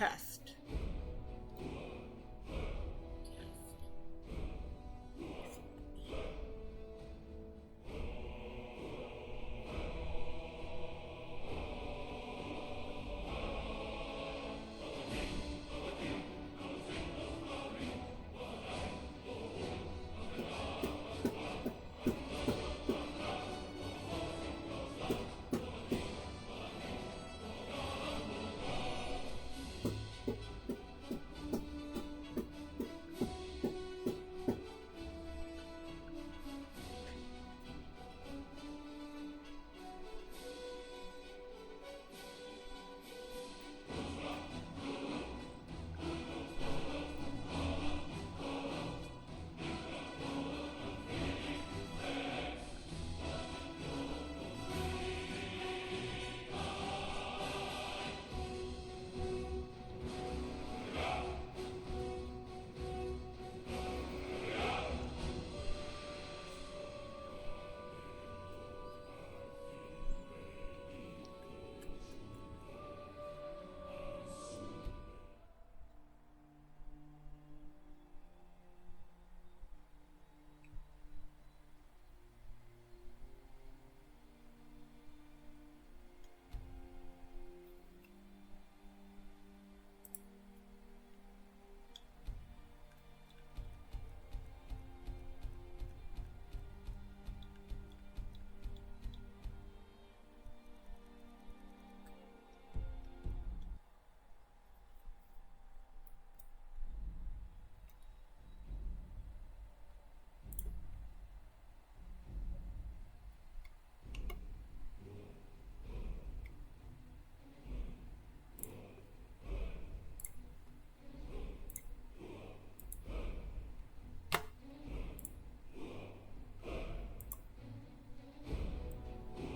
test.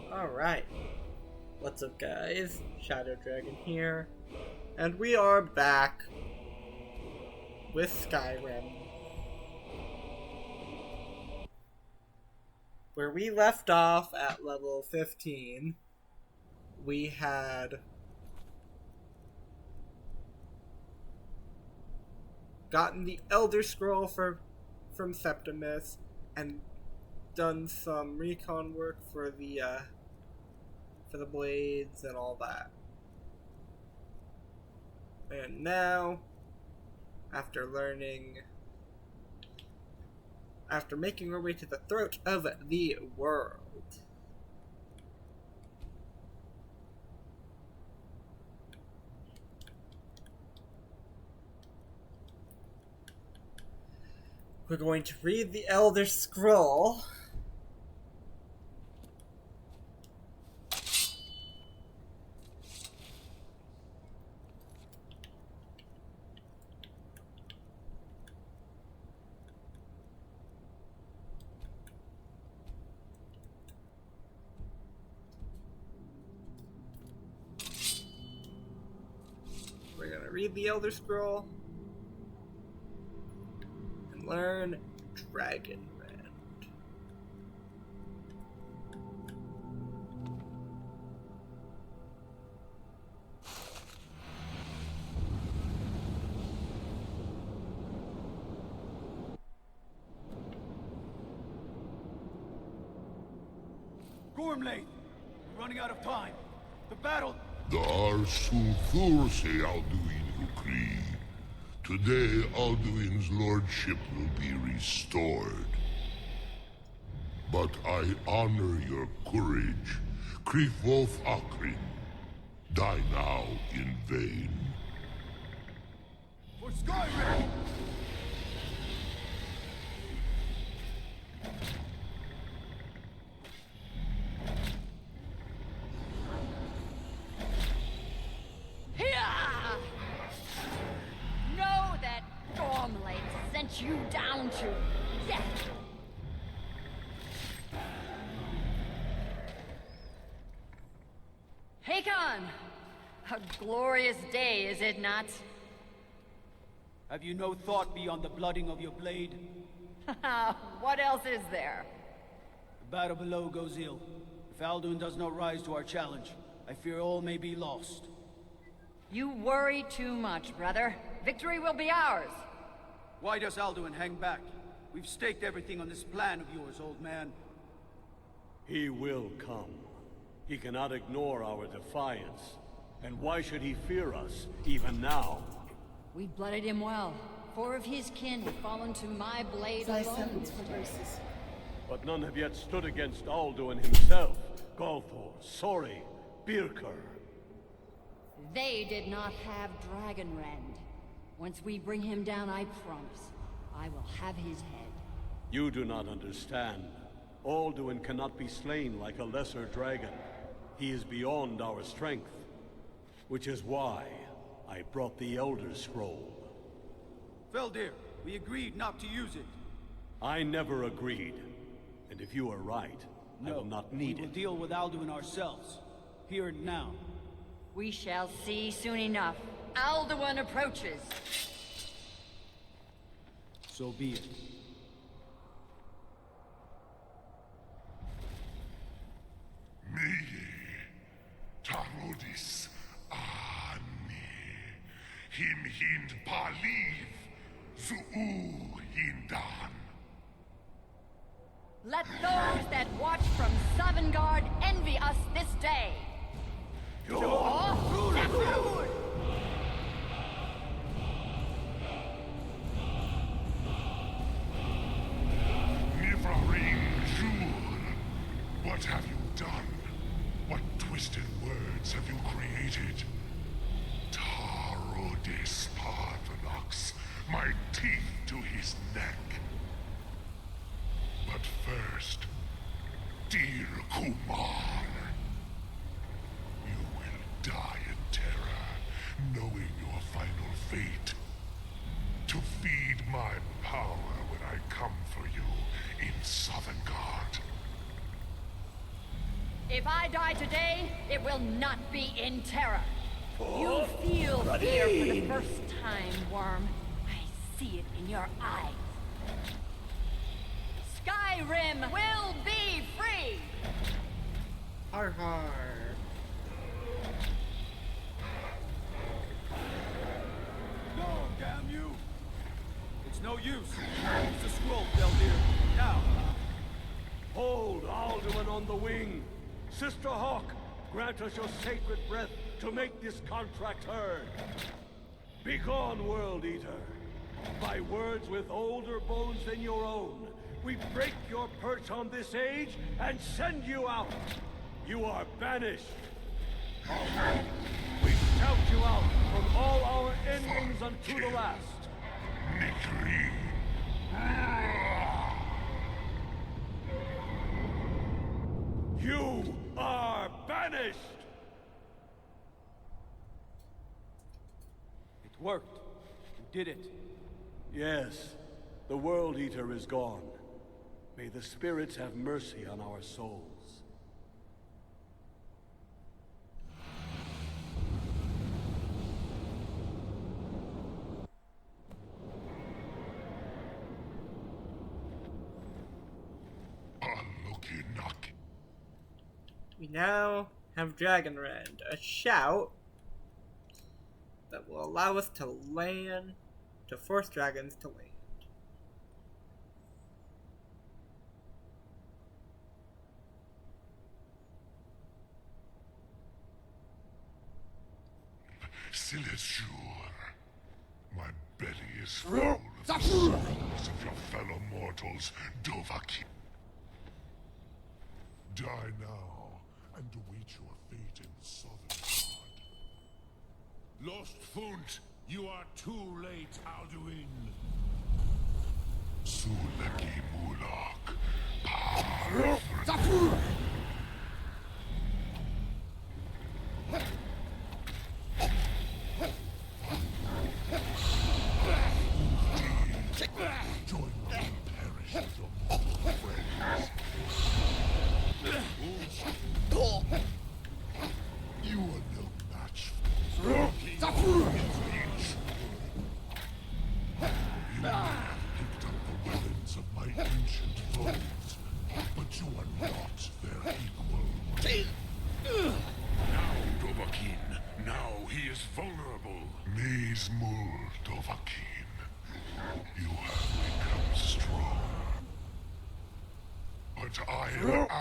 Alright. What's up, guys? Shadow Dragon here. And we are back with Skyrim. Where we left off at level 15, we had gotten the Elder Scroll from Septimus and done some recon work for the blades and all that. And now, after making our way to the throat of the world, we're going to read the Elder Scroll. We're gonna read the Elder Scroll and learn Dragon Rend. Gormley, we're running out of time. The battle... Dar Sulthur se Alduin Ukri. Today, Alduin's lordship will be restored. But I honor your courage. Krifwolf Akrin. Die now in vain. For Skyrim! Know that Gormley sent you down to death. Hakon! A glorious day, is it not? Have you no thought beyond the blooding of your blade? What else is there? The battle below goes ill. If Alduin does not rise to our challenge, I fear all may be lost. You worry too much, brother. Victory will be ours. Why does Alduin hang back? We've staked everything on this plan of yours, old man. He will come. He cannot ignore our defiance. And why should he fear us, even now? We blooded him well. 4 of his kin have fallen to my blade alone. But none have yet stood against Alduin himself. Galthor, Sori, Birkir. They did not have Dragonrend. Once we bring him down, I promise, I will have his head. You do not understand. Alduin cannot be slain like a lesser dragon. He is beyond our strength. Which is why I brought the Elder Scroll. Feldir, we agreed not to use it. I never agreed. And if you are right, I will not need we will it. deal with Alduin ourselves. Here and now. We shall see soon enough. Alduin approaches. So be it. Mie, Tarodis, Ani, Him Hind Paliv, Zuu Hindan. Let those that watch from Sovngarde envy us this day. Mivraring Jur, what have you done? What twisted words have you created? Tarodis Parthenox, my teeth to his neck. But first, dear Kumar, you will die in terror, knowing your final fate. To feed my power when I come for you in Sovngarde. If I die today, it will not be in terror. You feel fear for the first time, Worm. I see it in your eyes. Skyrim will be free! Har har. Go, damn you! It's no use. Use the scroll, Feldir. Now! Hold Alduin on the wing! Sister Hawk, grant us your sacred breath to make this contract heard. Begone, World Eater. By words with older bones than your own, we break your perch on this age and send you out. You are banished. Alright, we shout you out from all our endings unto the last. Nikri. You are banished! It worked. You did it. Yes, the World Eater is gone. May the spirits have mercy on our souls. Alukinak. We now have Dragonrend, a shout that will allow us to land, to force dragons to land. Silesur. My belly is full of the souls of your fellow mortals, Dovahkiin. Die now, and await your fate in Sovngarde. Lost Funt, you are too late, Alduin. Sulaki Mulak. Power. Join me and perish with your mortal friends. You are no match for me. You have picked up the weapons of my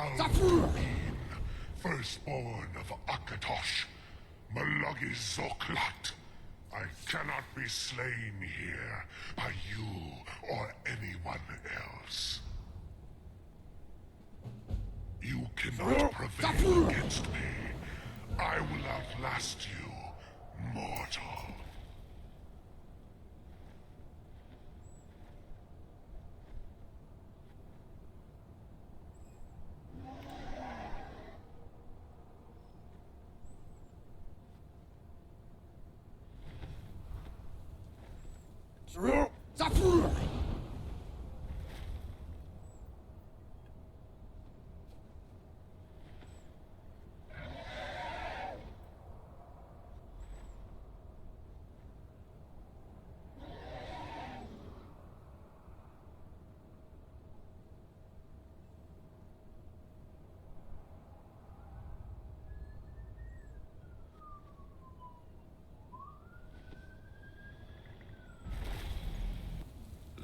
Alduin, firstborn of Akatosh, Malagi Zoklat. I cannot be slain here by you or anyone else. You cannot prevail against me. I will outlast you, mortal.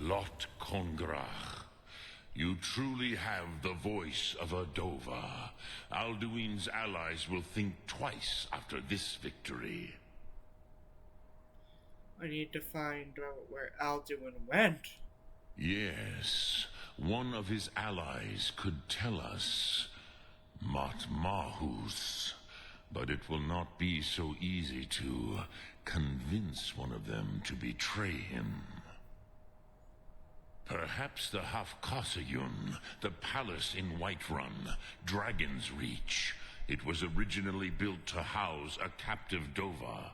Lot Kongrach, you truly have the voice of a Dova. Alduin's allies will think twice after this victory. I need to find out where Alduin went. Yes, one of his allies could tell us. Matmahus. But it will not be so easy to convince one of them to betray him. Perhaps the Hafkasayun, the palace in Whiterun, Dragon's Reach. It was originally built to house a captive Dova.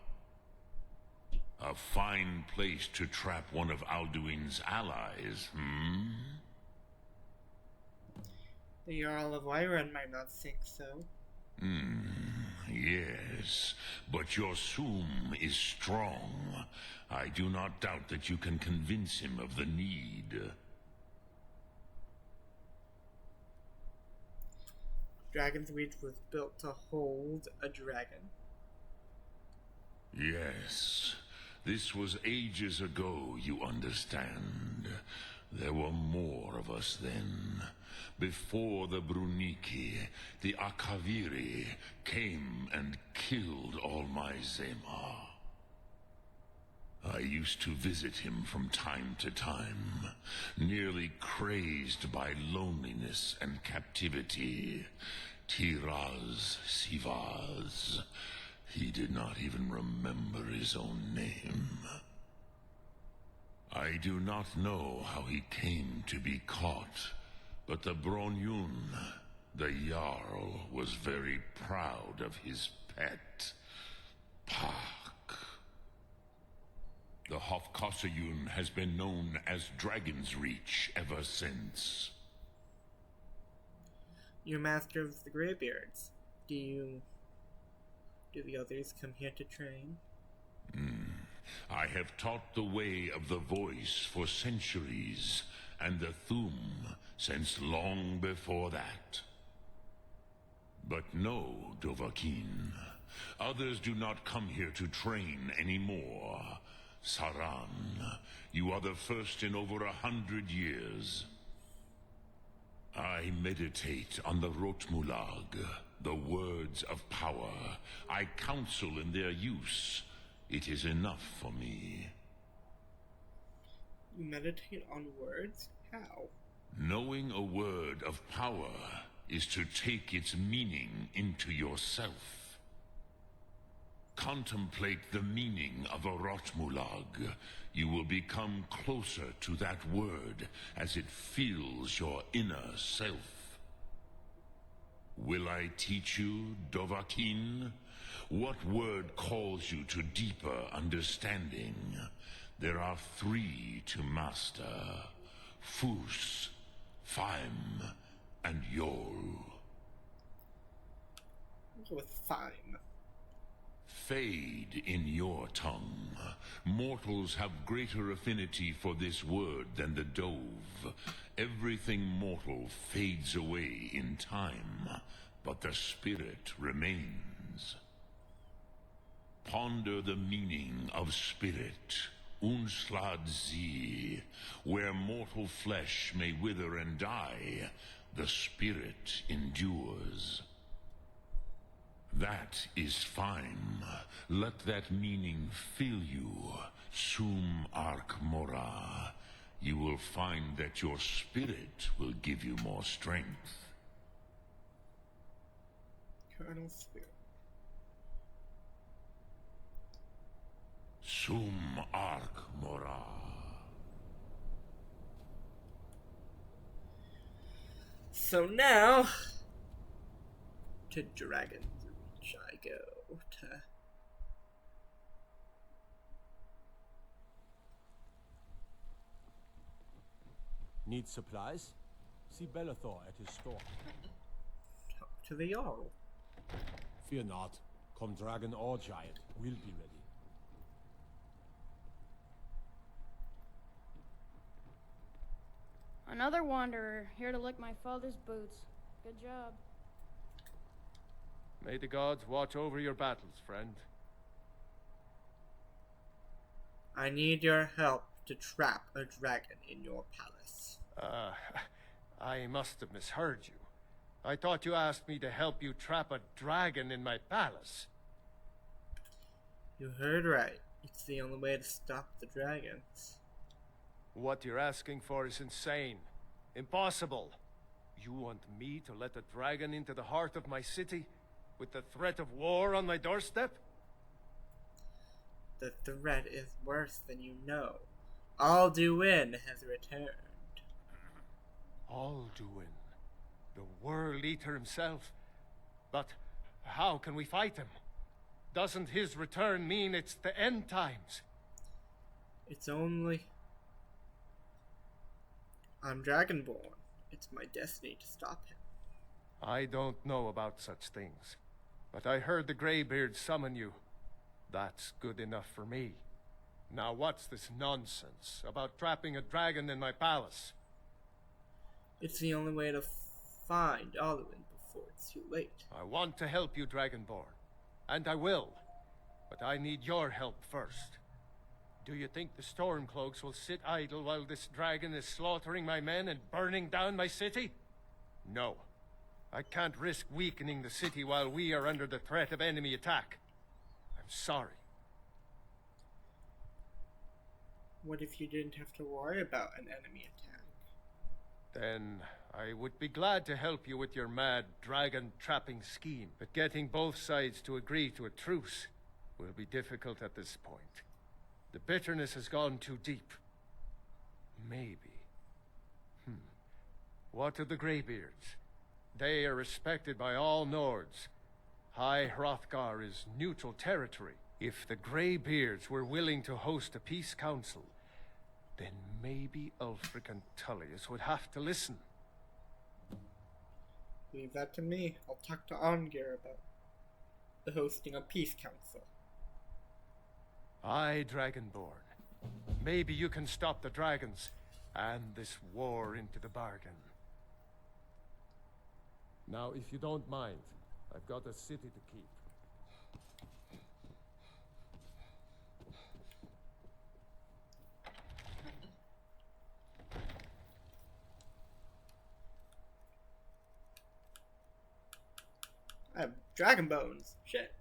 A fine place to trap one of Alduin's allies, The Jarl of Whiterun might not think so. Yes, but your Soom is strong. I do not doubt that you can convince him of the need. Dragon's Reach was built to hold a dragon. Yes, this was ages ago, you understand. There were more of us then. Before the Bruniki, the Akaviri came and killed all my Zema. I used to visit him from time to time, nearly crazed by loneliness and captivity. Tiraz Sivaz. He did not even remember his own name. I do not know how he came to be caught, but the Bronyun, the Jarl, was very proud of his pet, Pak. The Hofkosayun has been known as Dragon's Reach ever since. You're master of the Greybeards. Do the others come here to train? I have taught the way of the voice for centuries, and the Thum since long before that. But no, Dovahkiin. Others do not come here to train anymore. Saran, you are the first in over 100 years. I meditate on the Rotmulag, the words of power. I counsel in their use. It is enough for me. You meditate on words? How? Knowing a word of power is to take its meaning into yourself. Contemplate the meaning of a Rotmulag. You will become closer to that word as it fills your inner self. Will I teach you, Dovahkiin? What word calls you to deeper understanding? There are 3 to master. Fus, Faim, and Yol. I'll go with Fime. Fade in your tongue. Mortals have greater affinity for this word than the Dove. Everything mortal fades away in time, but the spirit remains. Ponder the meaning of spirit, Unslad Zi. Where mortal flesh may wither and die, The spirit endures. That is fine. Let that meaning fill you. Sum arc mora. You will find that your spirit will give you more strength. Colonel Spirit. Sum arc mora. So now, to Dragon's Reach I go to. Need supplies? See Bellathor at his store. Talk to the Jarl. Fear not. Come dragon or giant, we'll be ready. Another wanderer, here to lick my father's boots. Good job. May the gods watch over your battles, friend. I need your help to trap a dragon in your palace. I must have misheard you. I thought you asked me to help you trap a dragon in my palace. You heard right. It's the only way to stop the dragons. What you're asking for is insane. Impossible. You want me to let a dragon into the heart of my city with the threat of war on my doorstep? The threat is worse than you know. Alduin has returned. Alduin, the World Eater himself. But how can we fight him? Doesn't his return mean it's the end times? It's only... I'm Dragonborn. It's my destiny to stop him. I don't know about such things, but I heard the Greybeard summon you. That's good enough for me. Now what's this nonsense about trapping a dragon in my palace? It's the only way to find Alduin before it's too late. I want to help you, Dragonborn, and I will, but I need your help first. Do you think the Stormcloaks will sit idle while this dragon is slaughtering my men and burning down my city? No. I can't risk weakening the city while we are under the threat of enemy attack. I'm sorry. What if you didn't have to worry about an enemy attack? Then I would be glad to help you with your mad dragon trapping scheme, but getting both sides to agree to a truce will be difficult at this point. The bitterness has gone too deep. Maybe. What of the Greybeards? They are respected by all Nords. High Hrothgar is neutral territory. If the Greybeards were willing to host a peace council, then maybe Ulfric and Tullius would have to listen. Leave that to me. I'll talk to Ongir about the hosting a peace council. Aye, Dragonborn. Maybe you can stop the dragons, and this war into the bargain. Now, if you don't mind, I've got a city to keep. I have dragon bones. Shit.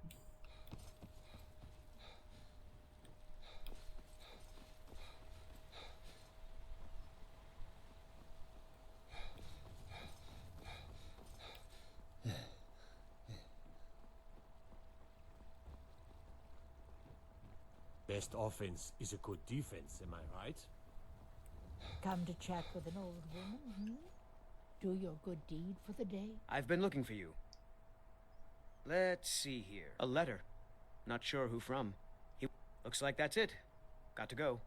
Best offense is a good defense, am I right? Come to chat with an old woman, hmm? Do your good deed for the day? I've been looking for you. Let's see here. A letter. Not sure who from. Looks like that's it. Got to go.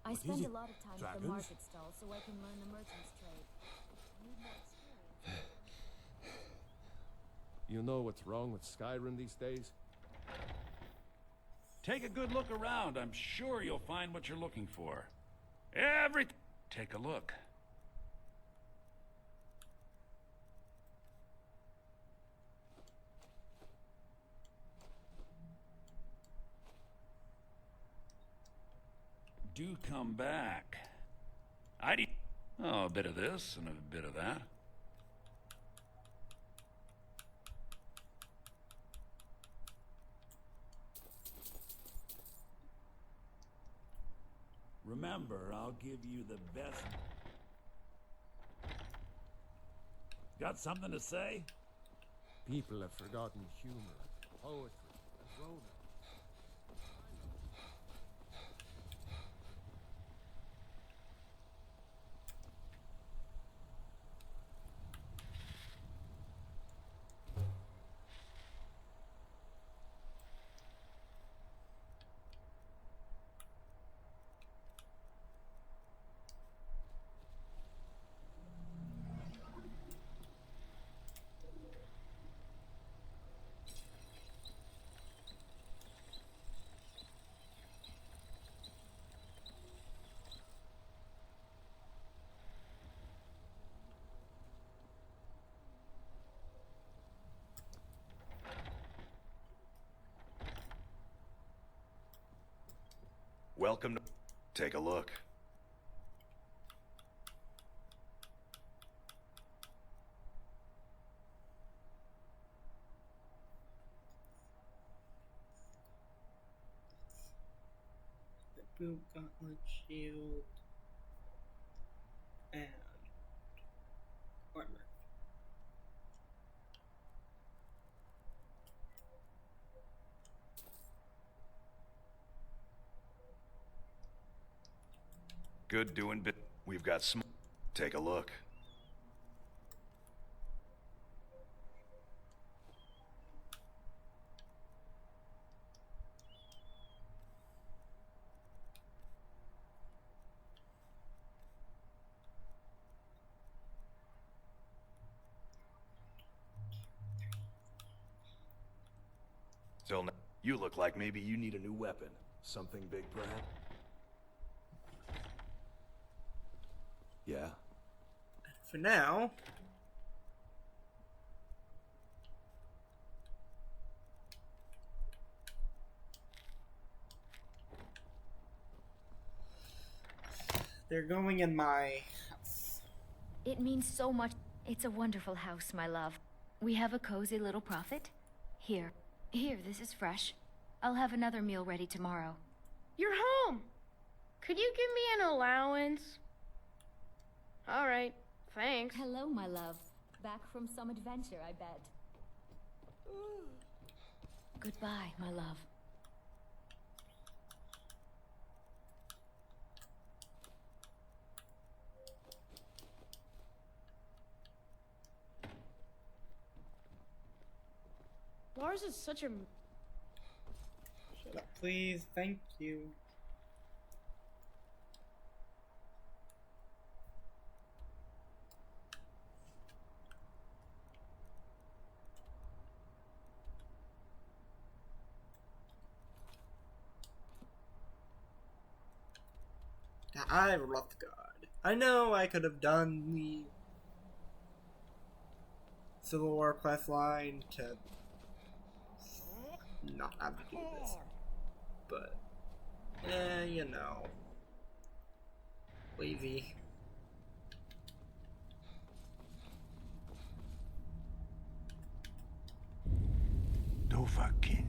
I What is spend it? a lot of time at the Dragons? market stall so I can learn the merchant's trade. Need more experience. You know what's wrong with Skyrim these days? Take a good look around. I'm sure you'll find what you're looking for. Take a look. do come back. I'd eat... Oh, a bit of this and a bit of that. Remember, I'll give you the best. Got something to say? People have forgotten humor, poetry, and romance. Welcome to... Take a look. The boot, gauntlet, shield, and armor. Good doing bit. We've got some... Take a look. Still, you look like maybe you need a new weapon. Something big, perhaps? Yeah. For now, they're going in my house. It means so much. It's a wonderful house, my love. We have a cozy little profit. Here, this is fresh. I'll have another meal ready tomorrow. You're home! Could you give me an allowance? Alright, thanks. Hello, my love. Back from some adventure, I bet. Goodbye, my love. Lars is such a... Shut up, please. Thank you. I love God. I know I could have done the Civil War quest line to not have to do this, but you know, lazy. Dovahkiin.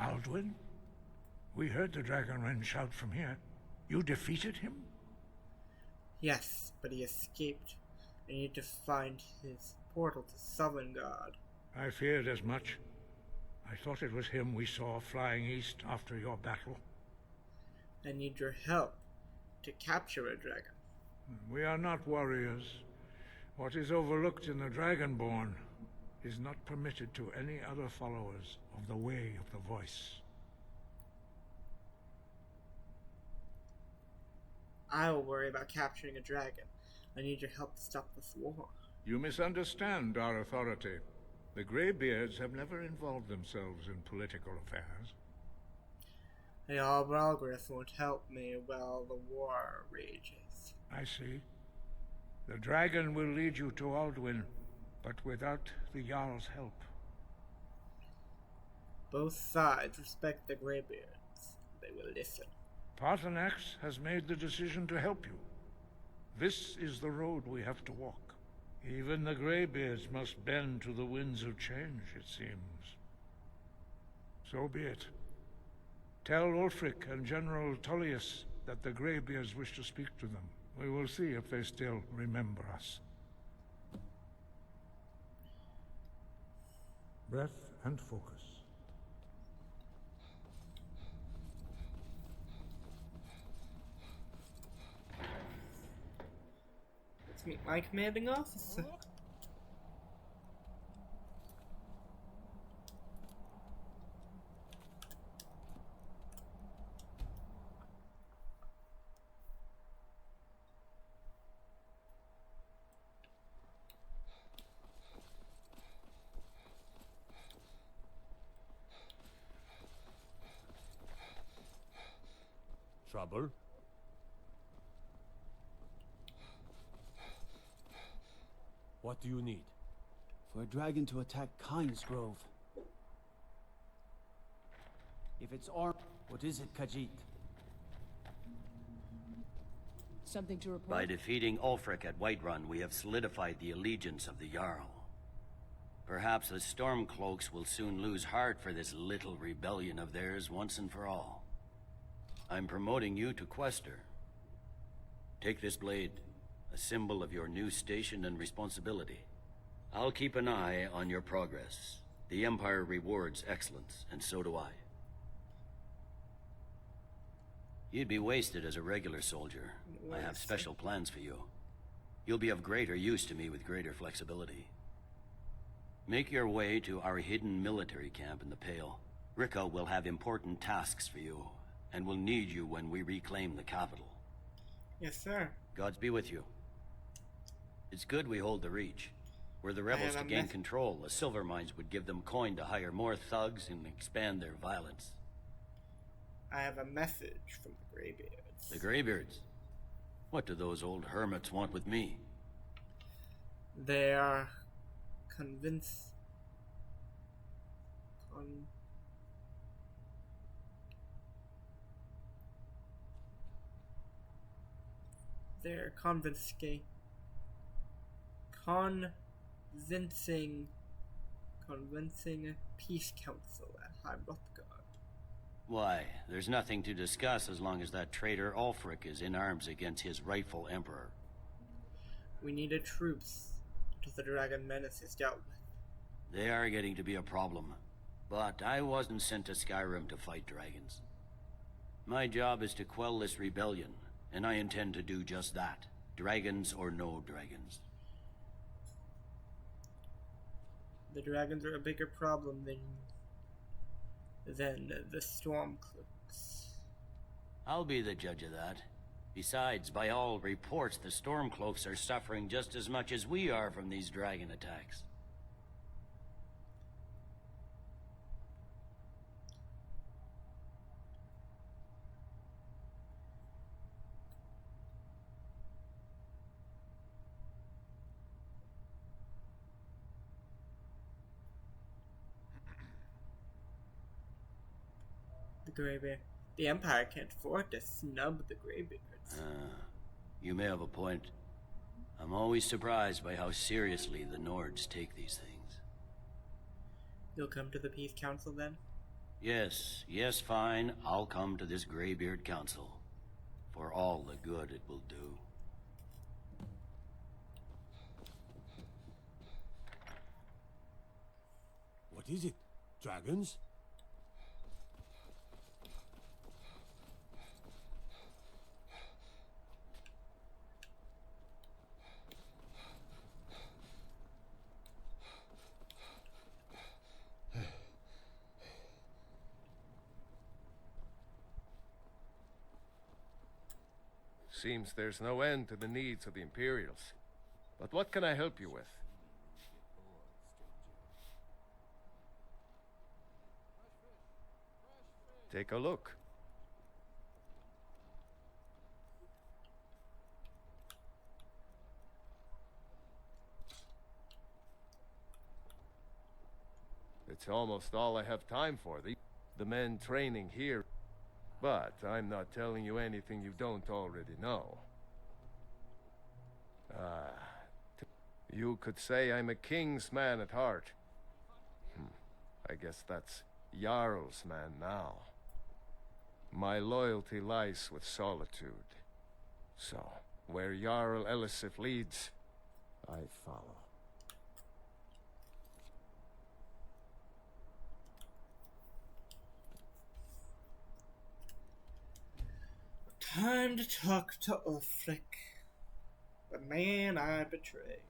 Alduin? We heard the Dragonren shout from here. You defeated him? Yes, but he escaped. I need to find his portal to summon God. I feared as much. I thought it was him we saw flying east after your battle. I need your help to capture a dragon. We are not warriors. What is overlooked in the Dragonborn is not permitted to any other followers of the Way of the Voice. I will worry about capturing a dragon. I need your help to stop this war. You misunderstand our authority. The Greybeards have never involved themselves in political affairs. The Albralgrith won't help me while the war rages. I see. The dragon will lead you to Alduin. but without the Jarl's help. Both sides respect the Greybeards. They will listen. Paarthurnax has made the decision to help you. This is the road we have to walk. Even the Greybeards must bend to the winds of change, it seems. So be it. Tell Ulfric and General Tullius that the Greybeards wish to speak to them. We will see if they still remember us. Breath and focus. Let's meet my commanding officer. Trouble? What do you need? For a dragon to attack Kyne's Grove. If it's armed, what is it, Khajiit? Something to report? By defeating Ulfric at Whiterun, we have solidified the allegiance of the Jarl. Perhaps the Stormcloaks will soon lose heart for this little rebellion of theirs once and for all. I'm promoting you to Quester. Take this blade, a symbol of your new station and responsibility. I'll keep an eye on your progress. The Empire rewards excellence, and so do I. You'd be wasted as a regular soldier. I have special plans for you. You'll be of greater use to me with greater flexibility. Make your way to our hidden military camp in the Pale. Rico will have important tasks for you, and will need you when we reclaim the capital. Yes, sir. Gods be with you. It's good we hold the Reach. Were the rebels to gain control, the silver mines would give them coin to hire more thugs and expand their violence. I have a message from the Greybeards. The Greybeards? What do those old hermits want with me? They are convinced... They're convincing peace council at High Hrothgar. Why, there's nothing to discuss as long as that traitor Ulfric is in arms against his rightful emperor. We need a truce until the dragon menace is dealt with. They are getting to be a problem, but I wasn't sent to Skyrim to fight dragons. My job is to quell this rebellion, and I intend to do just that, dragons or no dragons. The dragons are a bigger problem than the Stormcloaks. I'll be the judge of that. Besides, by all reports, the Stormcloaks are suffering just as much as we are from these dragon attacks. The Greybeard. The Empire can't afford to snub the Greybeards. You may have a point. I'm always surprised by how seriously the Nords take these things. You'll come to the Peace Council then? Yes, fine. I'll come to this Greybeard Council. For all the good it will do. What is it? Dragons? Seems there's no end to the needs of the Imperials. But what can I help you with? Take a look. It's almost all I have time for. The men training here. But I'm not telling you anything you don't already know. You could say I'm a king's man at heart. I guess that's Jarl's man now. My loyalty lies with solitude. So, where Jarl Elisif leads, I follow. Time to talk to Ulfric, the man I betrayed.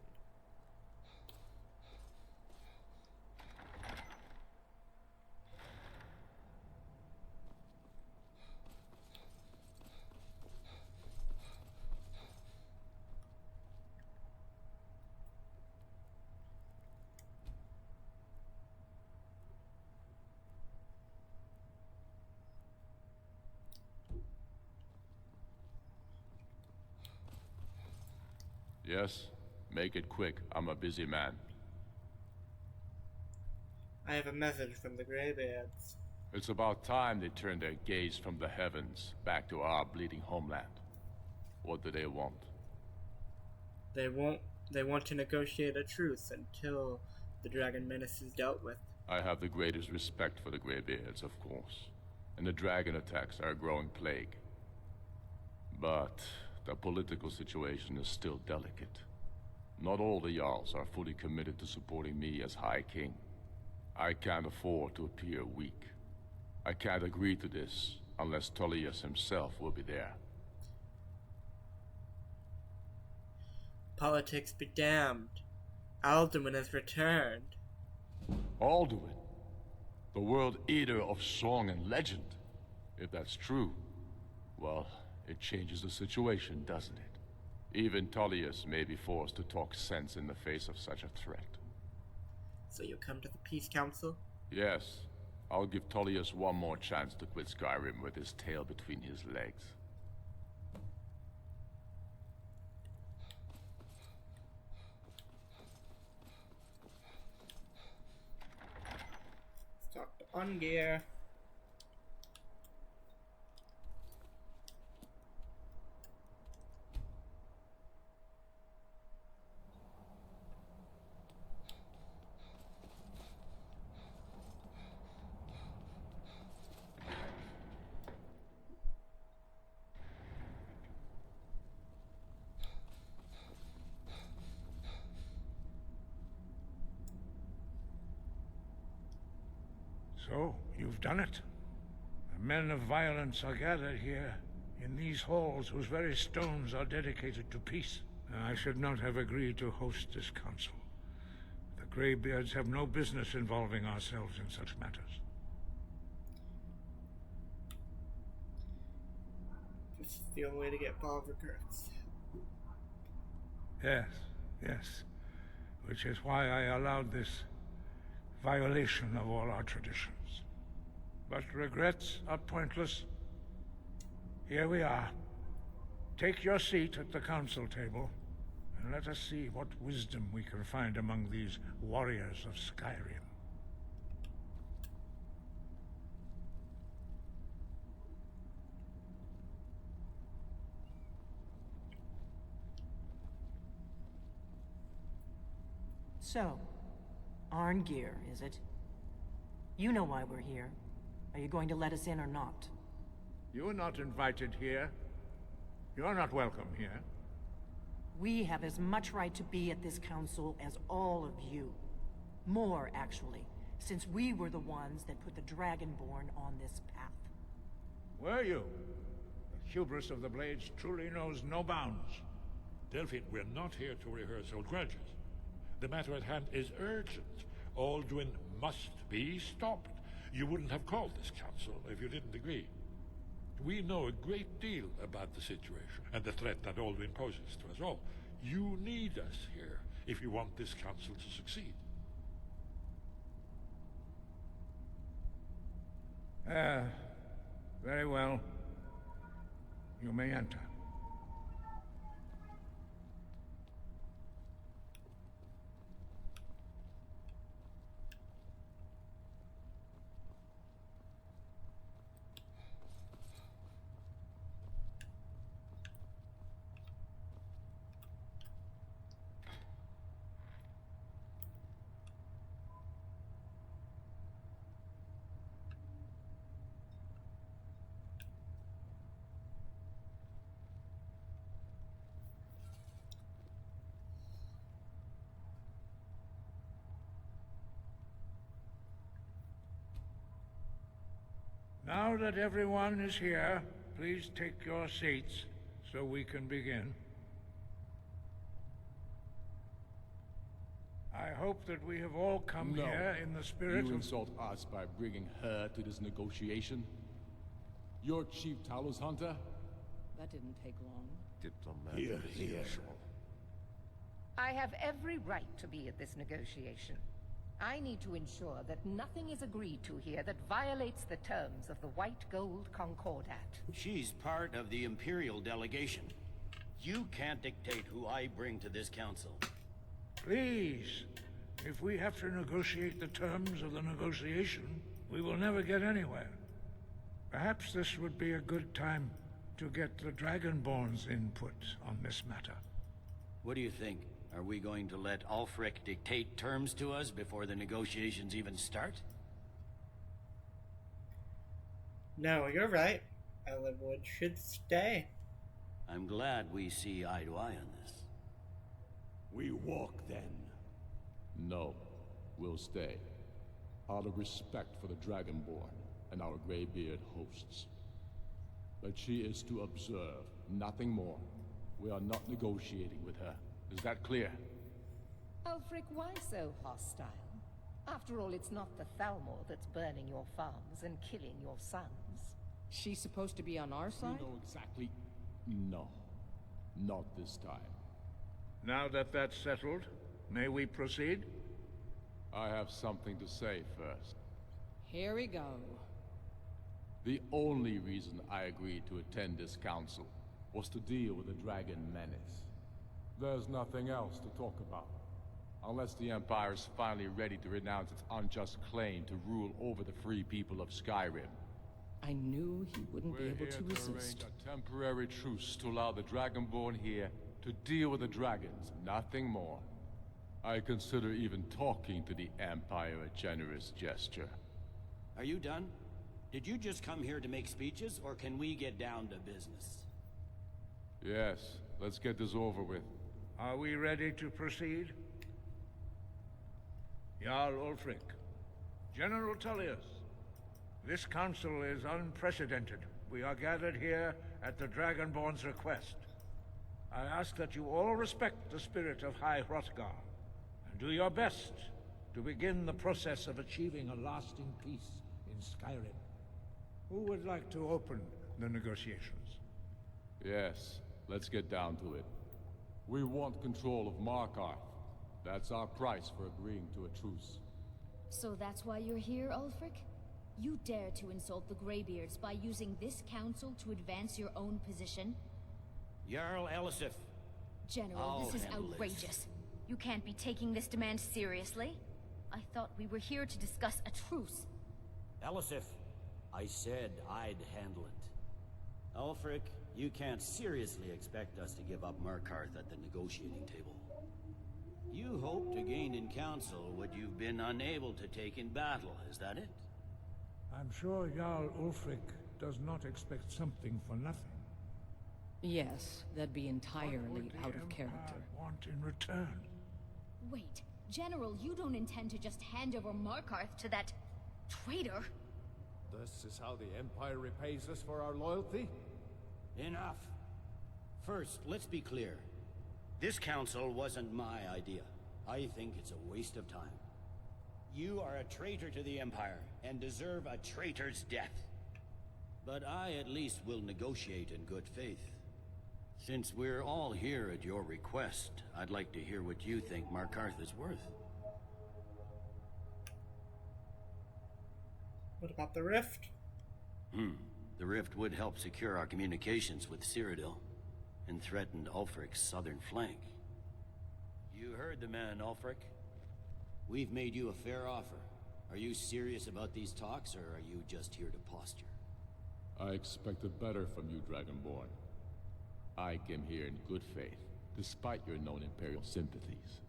Yes? Make it quick. I'm a busy man. I have a message from the Greybeards. It's about time they turned their gaze from the heavens back to our bleeding homeland. What do they want? They want to negotiate a truce until the dragon menace is dealt with. I have the greatest respect for the Greybeards, of course. And the dragon attacks are a growing plague. But the political situation is still delicate. Not all the Jarls are fully committed to supporting me as High King. I can't afford to appear weak. I can't agree to this unless Tullius himself will be there. Politics be damned. Alduin has returned. Alduin? The world eater of song and legend? If that's true, well, it changes the situation, doesn't it? Even Tullius may be forced to talk sense in the face of such a threat. So you come to the Peace Council? Yes. I'll give Tullius one more chance to quit Skyrim with his tail between his legs. Let's talk to Ungear. So, you've done it. The men of violence are gathered here, in these halls whose very stones are dedicated to peace. I should not have agreed to host this council. The Greybeards have no business involving ourselves in such matters. This is the only way to get Balvergurts. Yes, yes. Which is why I allowed this violation of all our traditions. But regrets are pointless. Here we are. Take your seat at the council table, and let us see what wisdom we can find among these warriors of Skyrim. So, Arngeir, is it? You know why we're here. Are you going to let us in or not? You are not invited here. You are not welcome here. We have as much right to be at this council as all of you. More, actually, since we were the ones that put the Dragonborn on this path. Were you? The hubris of the Blades truly knows no bounds. Delphine, we're not here to rehearse old grudges. The matter at hand is urgent. Alduin must be stopped. You wouldn't have called this council if you didn't agree. We know a great deal about the situation and the threat that Alduin poses to us all. You need us here if you want this council to succeed. Very well. You may enter. Now that everyone is here, please take your seats so we can begin. I hope that we have all come No. here in the spirit You of... insult us by bringing her to this negotiation? You're Chief Talos Hunter? That didn't take long. Diplomatic as usual. I have every right to be at this negotiation. I need to ensure that nothing is agreed to here that violates the terms of the White Gold Concordat. She's part of the Imperial delegation. You can't dictate who I bring to this council. Please, if we have to negotiate the terms of the negotiation, we will never get anywhere. Perhaps this would be a good time to get the Dragonborn's input on this matter. What do you think? Are we going to let Ulfric dictate terms to us before the negotiations even start? No, you're right. Ellenwood should stay. I'm glad we see eye to eye on this. We walk then. No, we'll stay. Out of respect for the Dragonborn and our Greybeard hosts. But she is to observe, nothing more. We are not negotiating with her. Is that clear? Ulfric, why so hostile? After all, it's not the Thalmor that's burning your farms and killing your sons. She's supposed to be on our side? You know exactly... No. Not this time. Now that that's settled, may we proceed? I have something to say first. Here we go. The only reason I agreed to attend this council was to deal with the Dragon Menace. There's nothing else to talk about. Unless the Empire is finally ready to renounce its unjust claim to rule over the free people of Skyrim. I knew he wouldn't be able to resist. Arrange a temporary truce to allow the Dragonborn here to deal with the dragons, nothing more. I consider even talking to the Empire a generous gesture. Are you done? Did you just come here to make speeches, or can we get down to business? Yes, let's get this over with. Are we ready to proceed? Jarl Ulfric, General Tullius, this council is unprecedented. We are gathered here at the Dragonborn's request. I ask that you all respect the spirit of High Hrothgar, and do your best to begin the process of achieving a lasting peace in Skyrim. Who would like to open the negotiations? Yes, let's get down to it. We want control of Markarth. That's our price for agreeing to a truce. So that's why you're here, Ulfric? You dare to insult the Greybeards by using this council to advance your own position? Jarl Elisif. General, this is handle outrageous. this. You can't be taking this demand seriously. I thought we were here to discuss a truce. Elisif, I said I'd handle it. Ulfric, you can't seriously expect us to give up Markarth at the negotiating table. You hope to gain in council what you've been unable to take in battle, is that it? I'm sure Jarl Ulfric does not expect something for nothing. Yes, that'd be What entirely would the out of Empire character. want in return? Wait, General, you don't intend to just hand over Markarth to that traitor? This is how the Empire repays us for our loyalty? Enough. First, let's be clear. This council wasn't my idea. I think it's a waste of time. You are a traitor to the Empire, and deserve a traitor's death. But I at least will negotiate in good faith. Since we're all here at your request, I'd like to hear what you think Markarth is worth. What about the rift? The rift would help secure our communications with Cyrodiil, and threatened Ulfric's southern flank. You heard the man, Ulfric. We've made you a fair offer. Are you serious about these talks, or are you just here to posture? I expected better from you, Dragonborn. I came here in good faith, despite your known Imperial sympathies.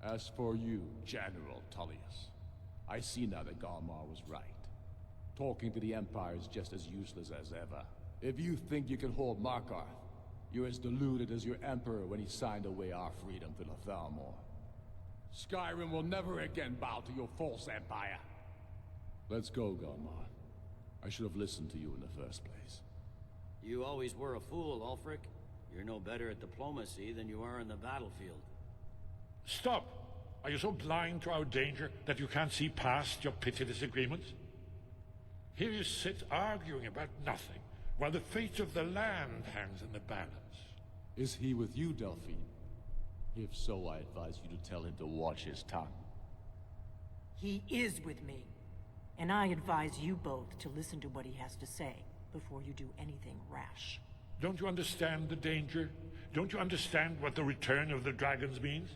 As for you, General Tullius, I see now that Galmar was right. Talking to the Empire is just as useless as ever. If you think you can hold Markarth, you're as deluded as your Emperor when he signed away our freedom to the Thalmor. Skyrim will never again bow to your false empire. Let's go, Galmar. I should have listened to you in the first place. You always were a fool, Ulfric. You're no better at diplomacy than you are in the battlefield. Stop! Are you so blind to our danger that you can't see past your petty disagreements? Here you sit arguing about nothing, while the fate of the land hangs in the balance. Is he with you, Delphine? If so, I advise you to tell him to watch his tongue. He is with me. And I advise you both to listen to what he has to say before you do anything rash. Don't you understand the danger? Don't you understand what the return of the dragons means?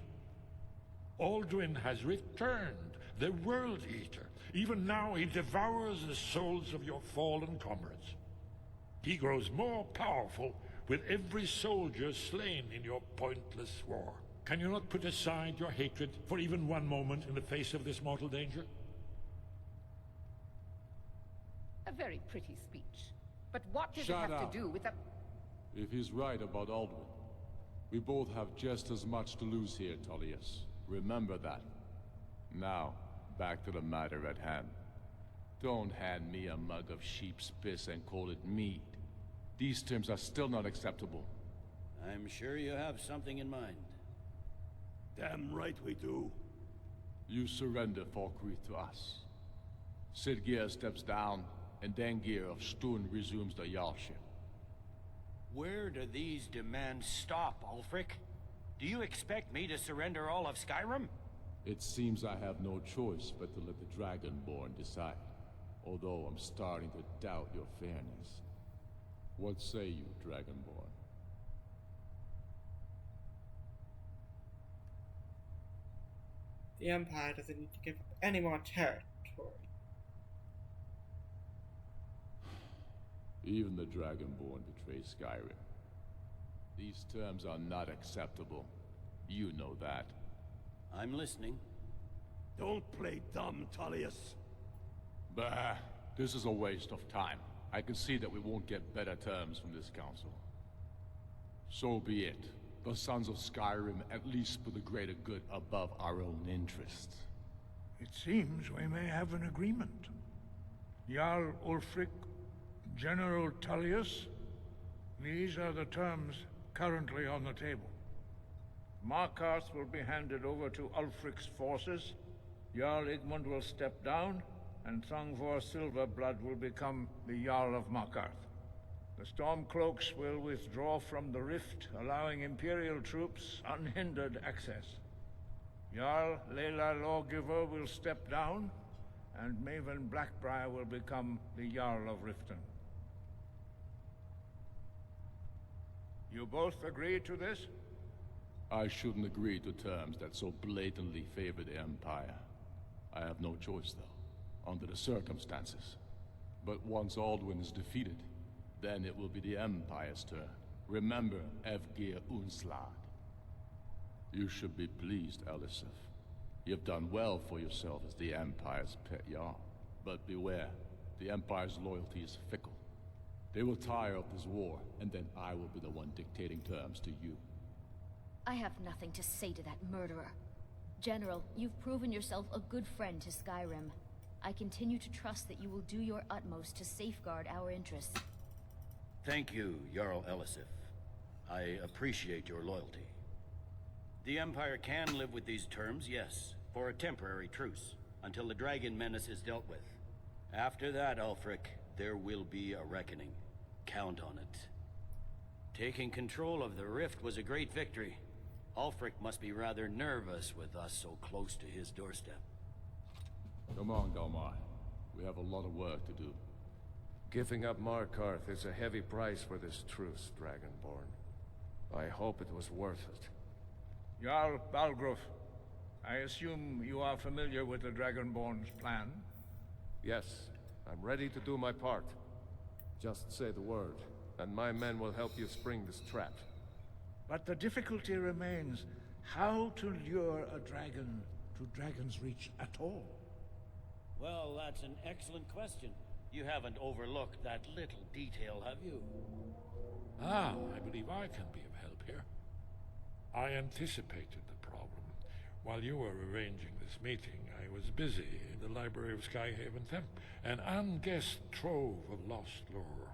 Alduin has returned, the World Eater. Even now he devours the souls of your fallen comrades. He grows more powerful with every soldier slain in your pointless war. Can you not put aside your hatred for even one moment in the face of this mortal danger? A very pretty speech. But what does Shut it have up. to do with the... If he's right about Alduin, we both have just as much to lose here, Tullius. Remember that. Now, back to the matter at hand. Don't hand me a mug of sheep's piss and call it mead. These terms are still not acceptable. I'm sure you have something in mind. Damn right we do. You surrender Falkreath to us. Sidgeir steps down, and Dengir of Stun resumes the Jarlship. Where do these demands stop, Ulfric? Do you expect me to surrender all of Skyrim? It seems I have no choice but to let the Dragonborn decide. Although I'm starting to doubt your fairness. What say you, Dragonborn? The Empire doesn't need to give up any more territory. Even the Dragonborn betray Skyrim. These terms are not acceptable. You know that. I'm listening. Don't play dumb, Tullius. Bah, this is a waste of time. I can see that we won't get better terms from this council. So be it. The Sons of Skyrim at least put the greater good above our own interests. It seems we may have an agreement. Jarl Ulfric, General Tullius, these are the terms currently on the table. Markarth will be handed over to Ulfric's forces, Jarl Igmund will step down, and Thongvor Silverblood will become the Jarl of Markarth. The Stormcloaks will withdraw from the rift, allowing Imperial troops unhindered access. Jarl Layla Lawgiver will step down, and Maven Blackbriar will become the Jarl of Riften. You both agree to this? I shouldn't agree to terms that so blatantly favor the Empire. I have no choice, though, under the circumstances. But once Alduin is defeated, then it will be the Empire's turn. Remember Evgir Unslad. You should be pleased, Elisif. You've done well for yourself as the Empire's pet Jarl. But beware, the Empire's loyalty is fickle. They will tire of this war, and then I will be the one dictating terms to you. I have nothing to say to that murderer. General, you've proven yourself a good friend to Skyrim. I continue to trust that you will do your utmost to safeguard our interests. Thank you, Jarl Elisif. I appreciate your loyalty. The Empire can live with these terms, yes, for a temporary truce, until the dragon menace is dealt with. After that, Ulfric, there will be a reckoning. Count on it. Taking control of the Rift was a great victory. Ulfric must be rather nervous with us so close to his doorstep. Come on, Galmar. We have a lot of work to do. Giving up Markarth is a heavy price for this truce, Dragonborn. I hope it was worth it. Jarl Balgruf, I assume you are familiar with the Dragonborn's plan? Yes, I'm ready to do my part. Just say the word, and my men will help you spring this trap. But the difficulty remains how to lure a dragon to Dragon's Reach at all. Well, that's an excellent question. You haven't overlooked that little detail, have you? I believe I can be of help here. I anticipated the problem While you were arranging this meeting, I was busy in the library of Skyhaven Temp, an unguessed trove of lost lore.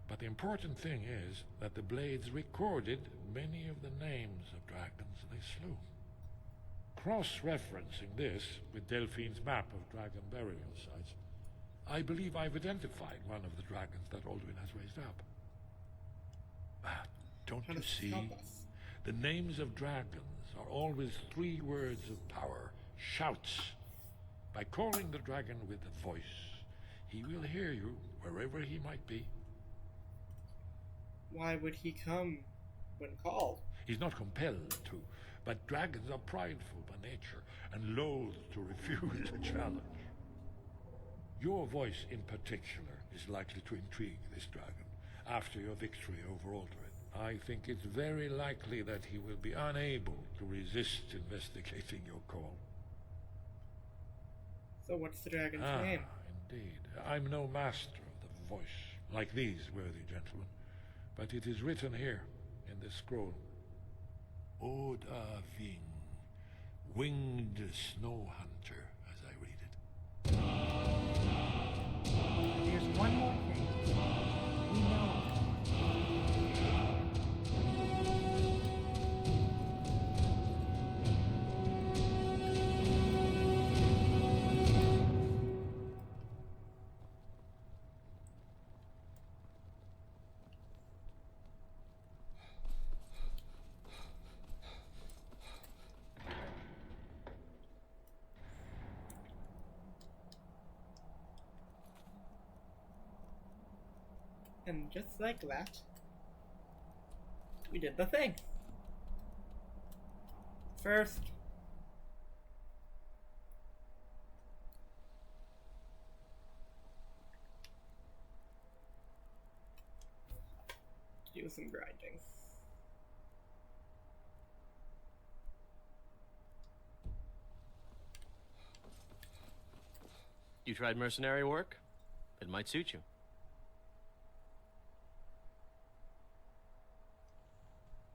But the important thing is that the Blades recorded many of the names of dragons they slew. Cross-referencing this with Delphine's map of dragon burial sites, I believe I've identified one of the dragons that Alduin has raised up. But don't you see? The names of dragons are always 3 words of power, shouts. By calling the dragon with a voice, he will hear you wherever he might be. Why would he come when called? He's not compelled to, but dragons are prideful by nature and loath to refuse a challenge. Your voice in particular is likely to intrigue this dragon after your victory over Alduin. I think it's very likely that he will be unable to resist investigating your call. So what's the dragon's name? Indeed. I'm no master of the voice, like these worthy gentlemen, but it is written here in this scroll. Oda Ving, winged snow hunter, as I read it. There's one more thing. We know. And just like that, we did the thing. First, do some grinding. You tried mercenary work? It might suit you.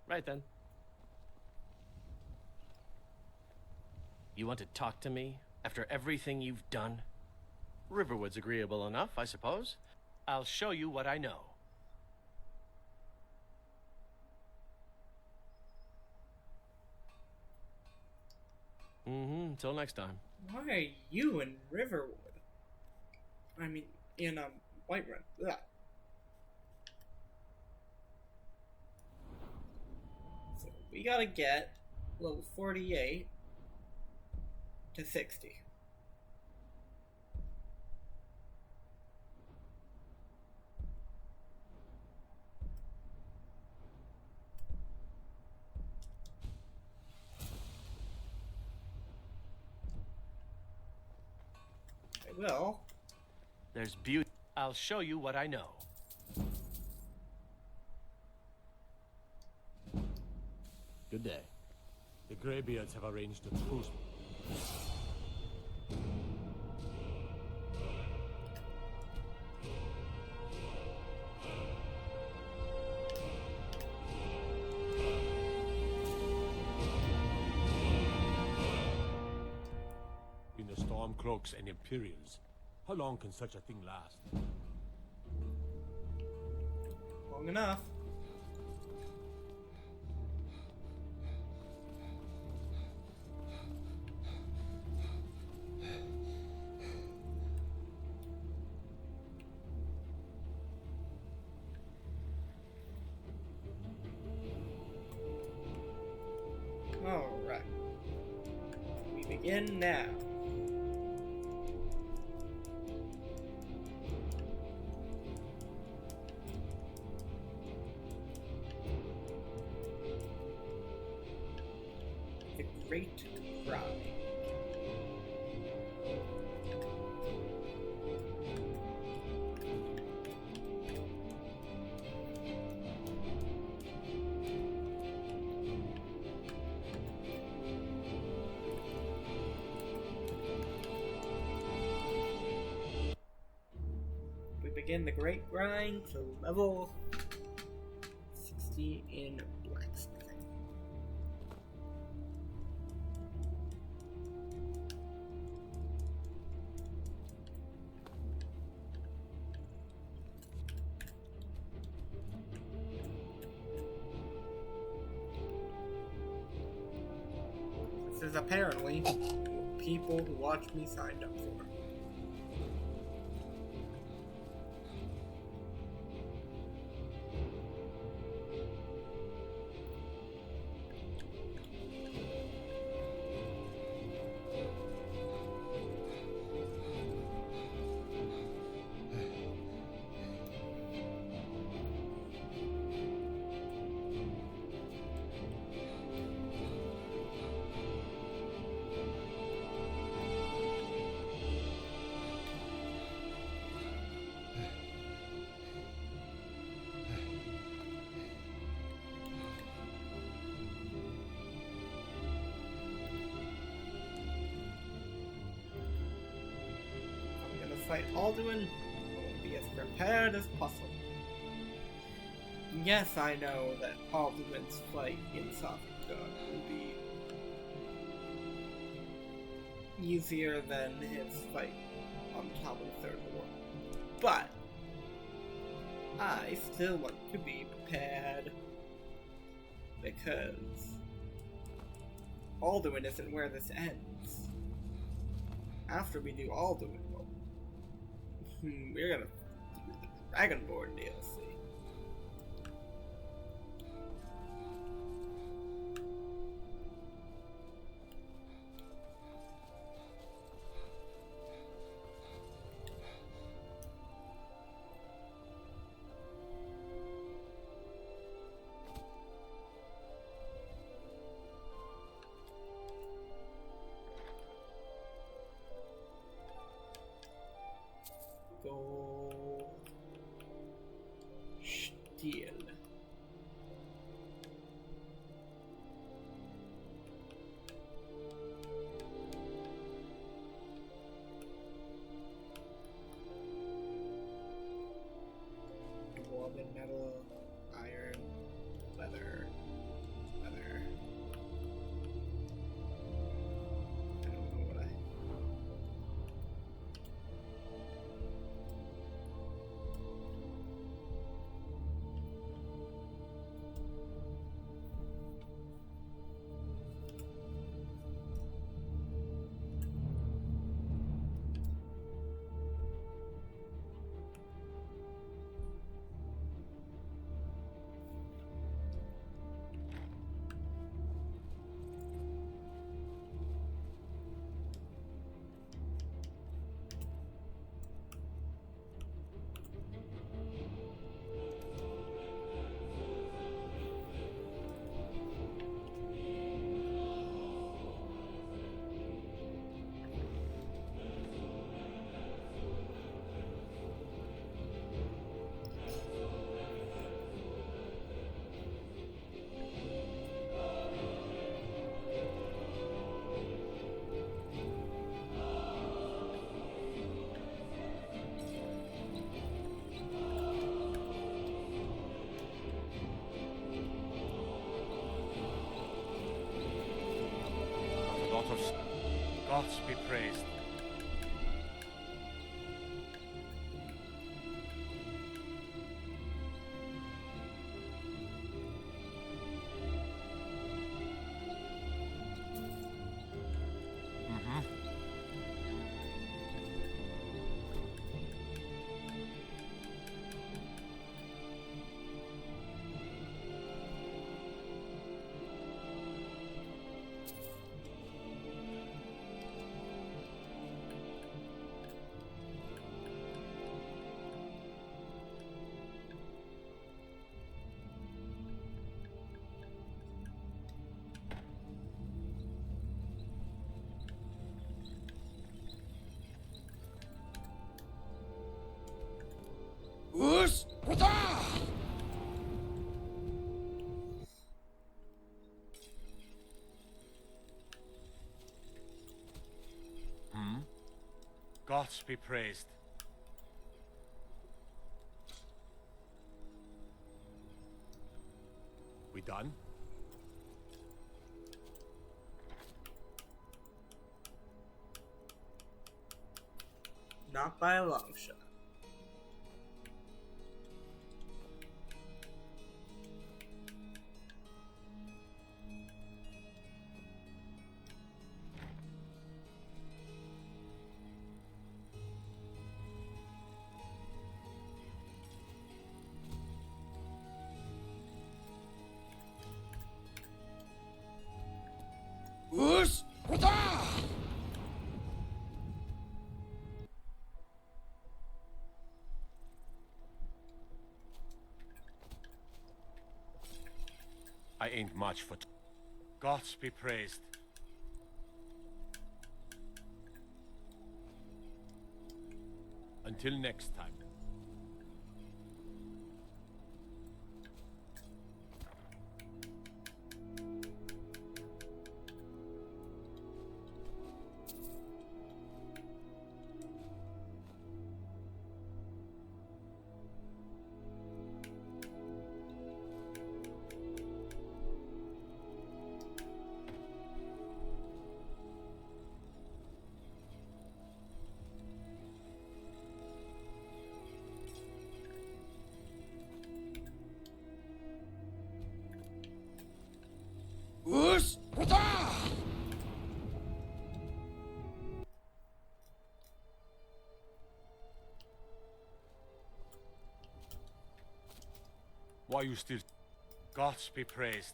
Right then. You want to talk to me after everything you've done? Riverwood's agreeable enough, I suppose. I'll show you what I know. Until next time. Why are you in Riverwood? I mean, in Whiterun. Ugh. So we gotta get level 48 to 60. I will. There's beauty. I'll show you what I know. Good day. The Greybeards have arranged a truce. In the Stormcloaks and Imperials, how long can such a thing last? Long enough. Alright. We begin now. The Great Grind. We begin the Great Grind to level 60 in blacksmithing. This is apparently what people who watch me signed up for. Fight Alduin, I will be as prepared as possible. Yes, I know that Alduin's fight in Sovngarde will be easier than his fight on top of the Third War, but I still want to be prepared because Alduin isn't where this ends. After we do Alduin, we're gonna do the Dragonborn DLC. Steel. Dwarven metal, iron, leather. I don't know what Gods be praised. Gods be praised. We done? Not by a long shot. I ain't much for... Gods be praised. Until next time. Why you still... Gods be praised.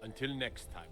Until next time.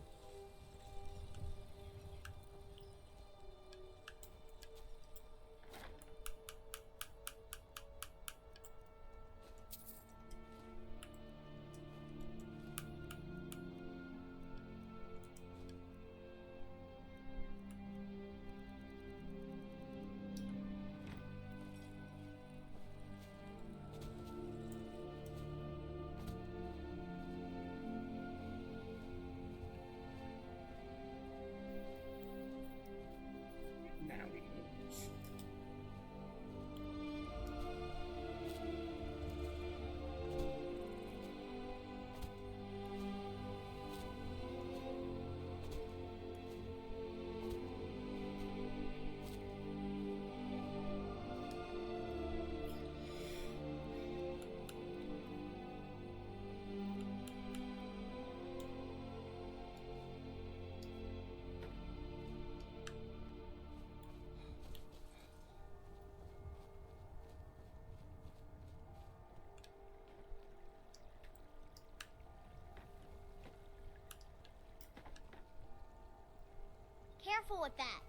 Careful with that.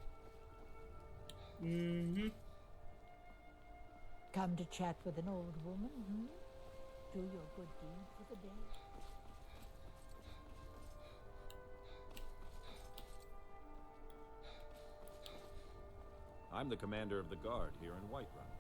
Mm-hmm. Come to chat with an old woman, hmm? Do your good deed for the day. I'm the commander of the guard here in Whiterun.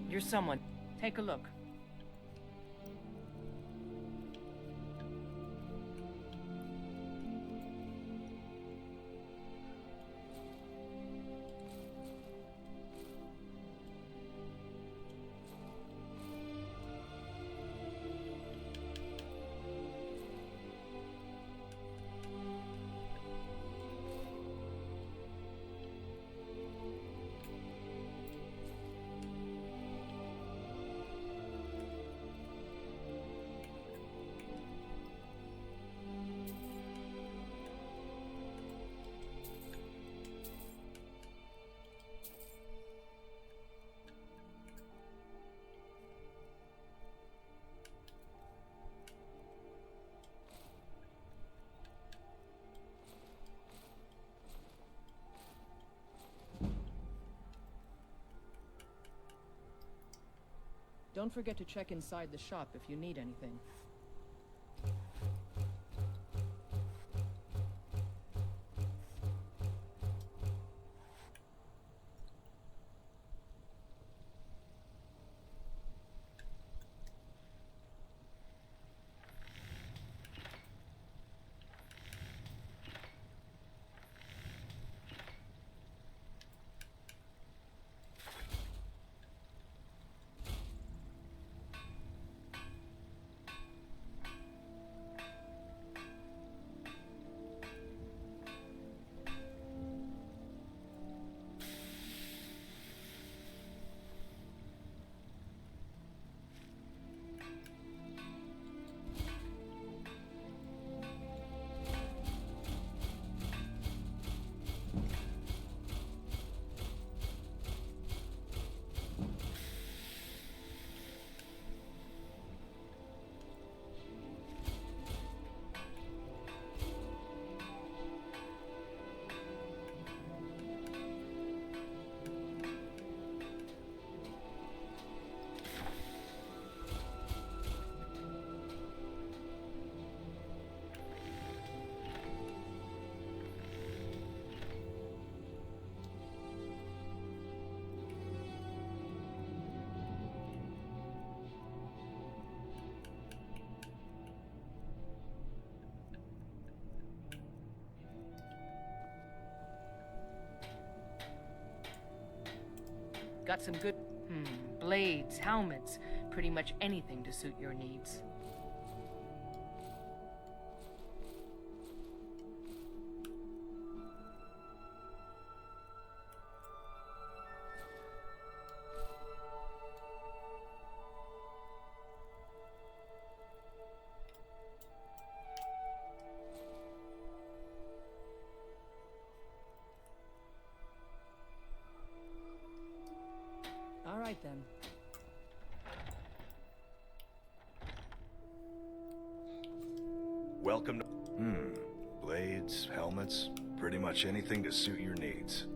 You're someone. Take a look. Don't forget to check inside the shop if you need anything. Got some good, blades, helmets, pretty much anything to suit your needs. All right, then. Welcome to... Blades, helmets, pretty much anything to suit your needs.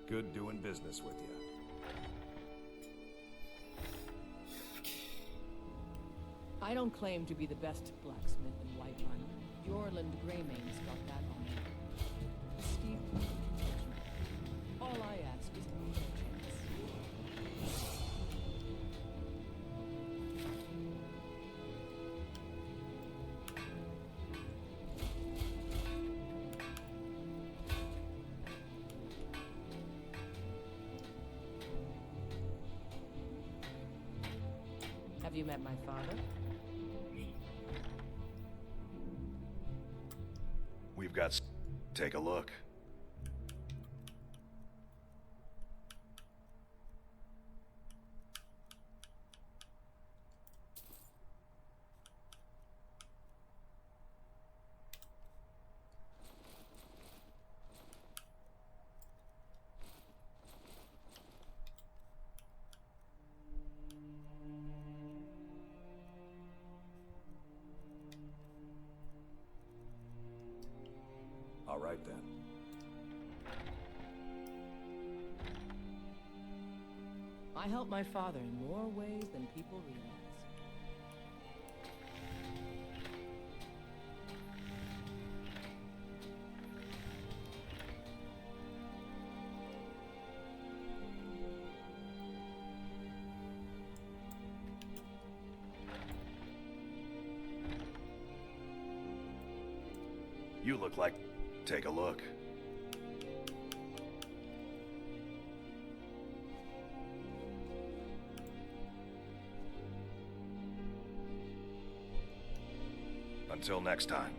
Good doing business with you. I don't claim to be the best blacksmith in Whiterun. Jorland Greymane's got that on me. Steve, all I ask is a fair chance. Have you met my father? We've got... Take a look. All right, then. I help my father in more ways than people realize. You look like... Take a look. Until next time.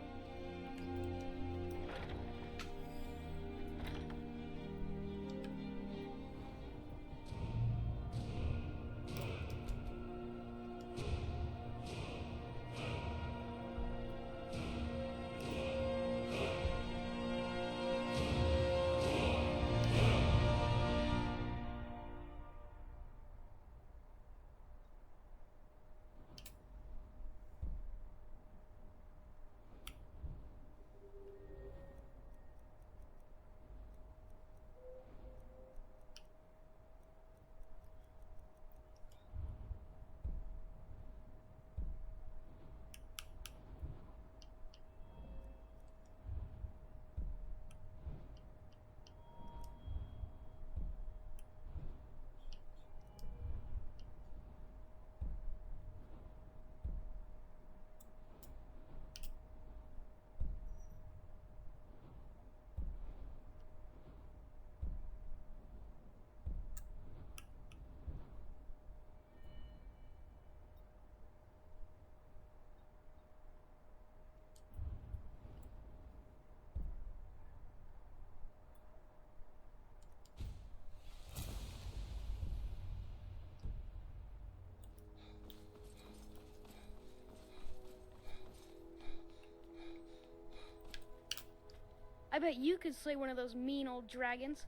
I bet you could slay one of those mean old dragons.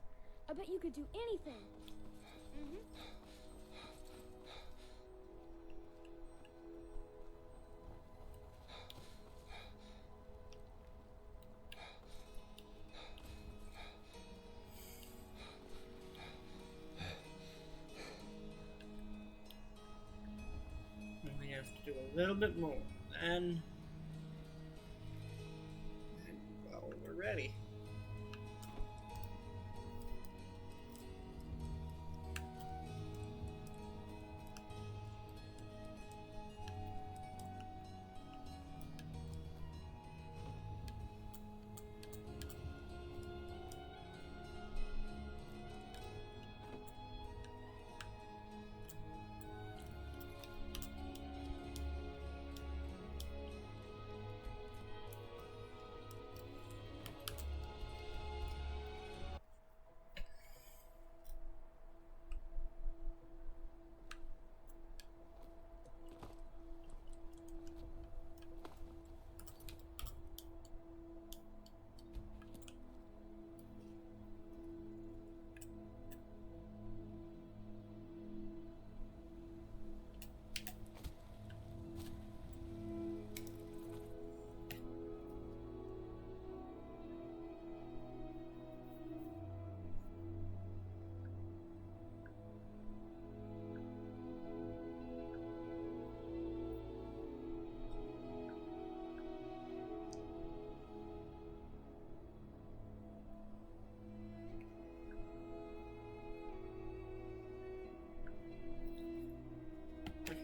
I bet you could do anything. We have to do a little bit more, and well, we're ready.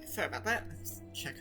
Sorry about that. Let's check.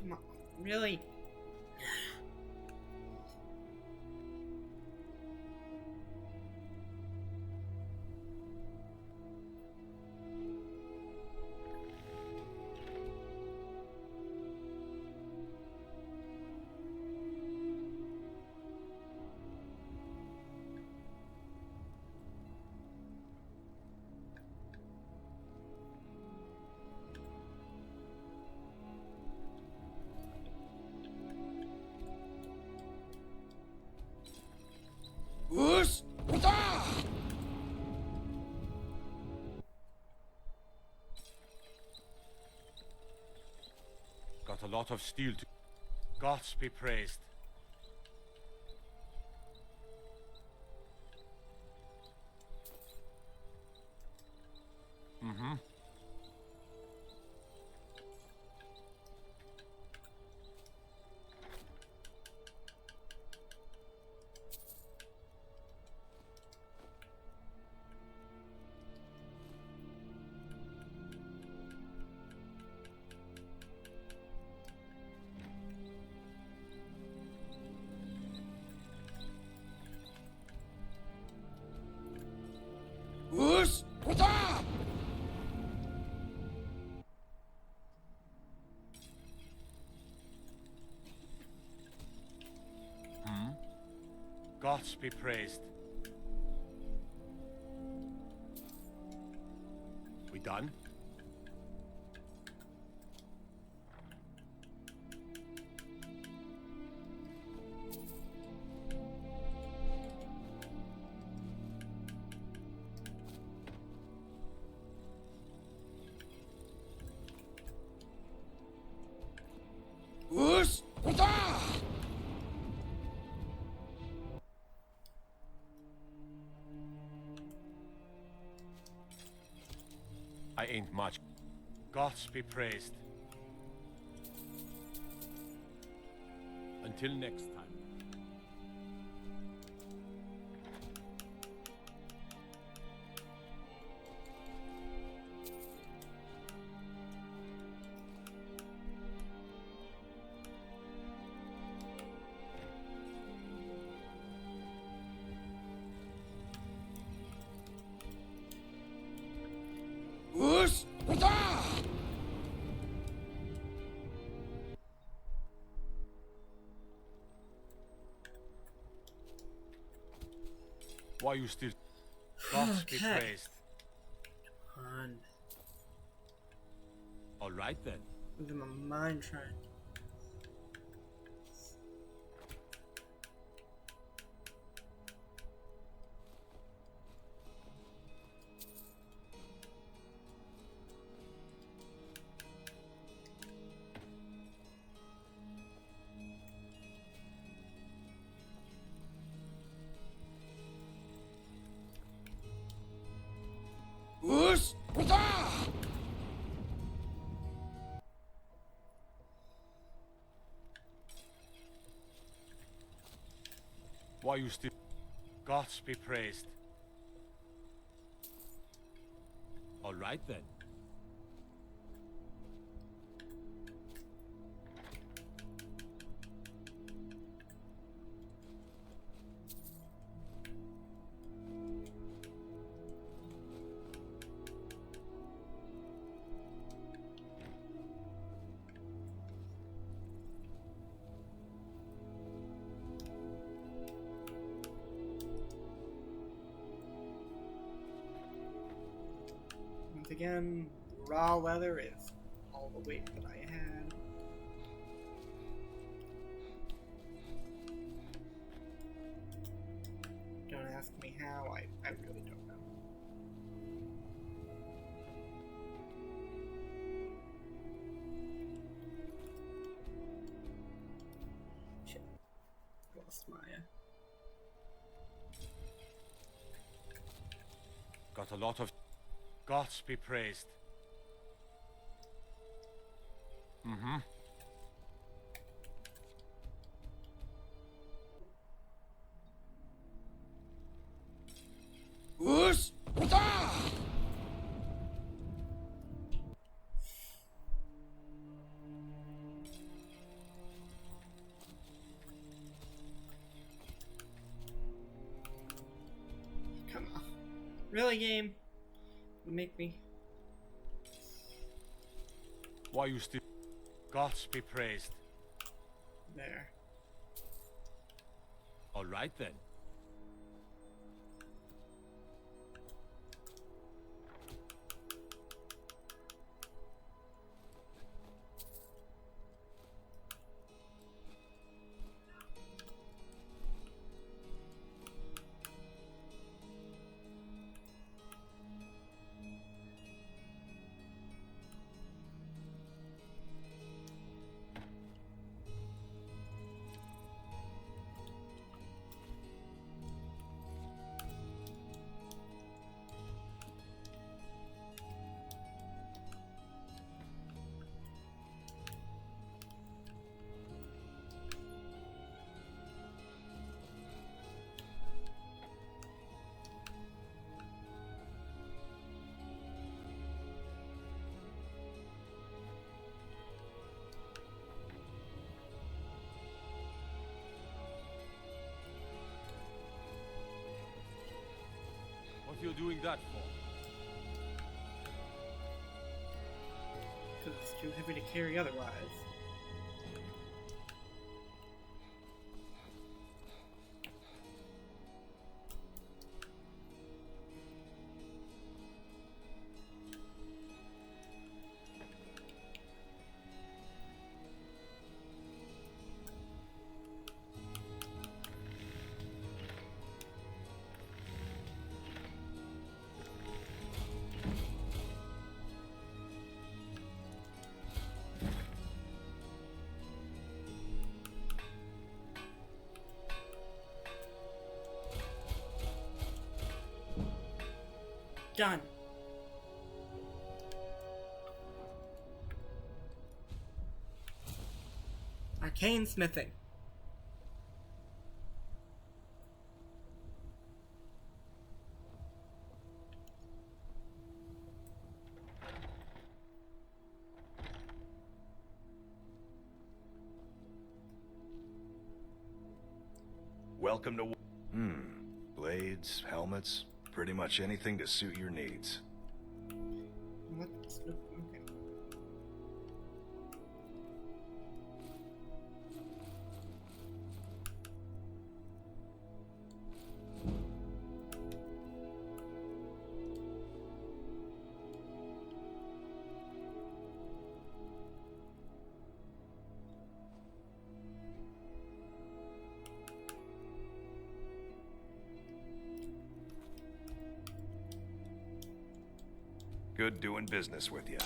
Come on, really? Got a lot of steel to... Gods be praised. Mm-hmm. Gods be praised. We done? I ain't much. Gods be praised. Until next time. Why you still? Gods be Okay. praised. Come on. All right then. Look at my mind trying. Why you still? Gods be praised. All right then. Once again, raw leather is all the weight that I had. Don't ask me how, I really don't know. Shit. Lost my Got a lot of. Gods be praised. Mm-hmm. Come on. Really, game? You make me. Why you still? Gods be praised. There. All right then. What are you doing that for? Because it's too heavy to carry otherwise. Done. Arcane smithing. Welcome to... Blades, helmets, pretty much anything to suit your needs. Okay. Good doing business with you.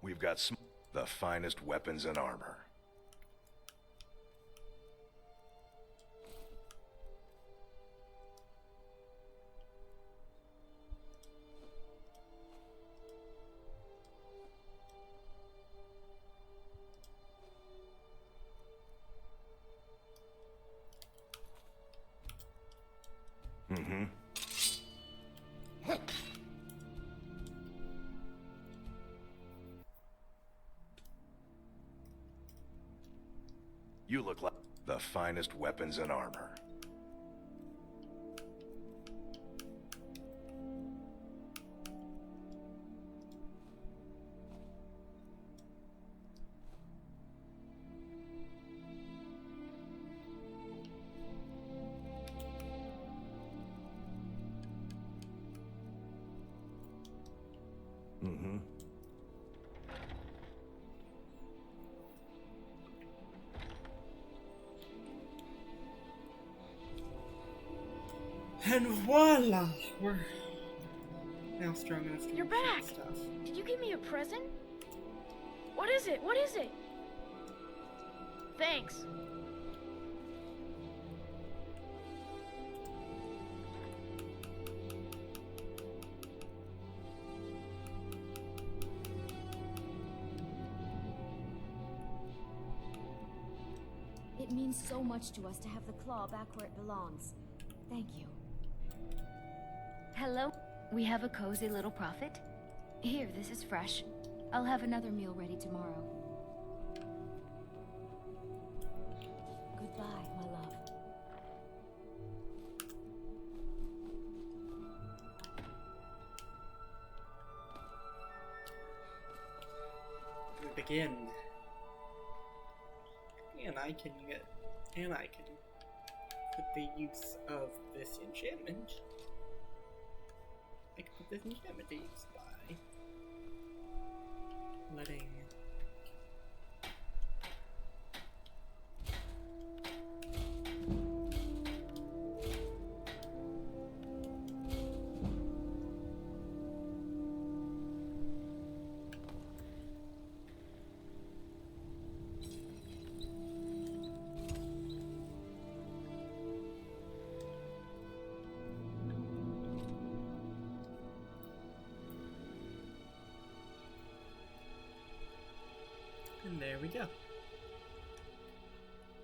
We've got the finest weapons and armor. You look like the finest weapons and armor. And voila! We're now strong enough to You're do back! stuff. Did you give me a present? What is it? What is it? Thanks. It means so much to us to have the claw back where it belongs. Thank you. Hello? We have a cozy little prophet. Here, this is fresh. I'll have another meal ready tomorrow. Goodbye, my love. We begin. And I can put the use of this enchantment. I can put this enchantment to use by letting and there we go.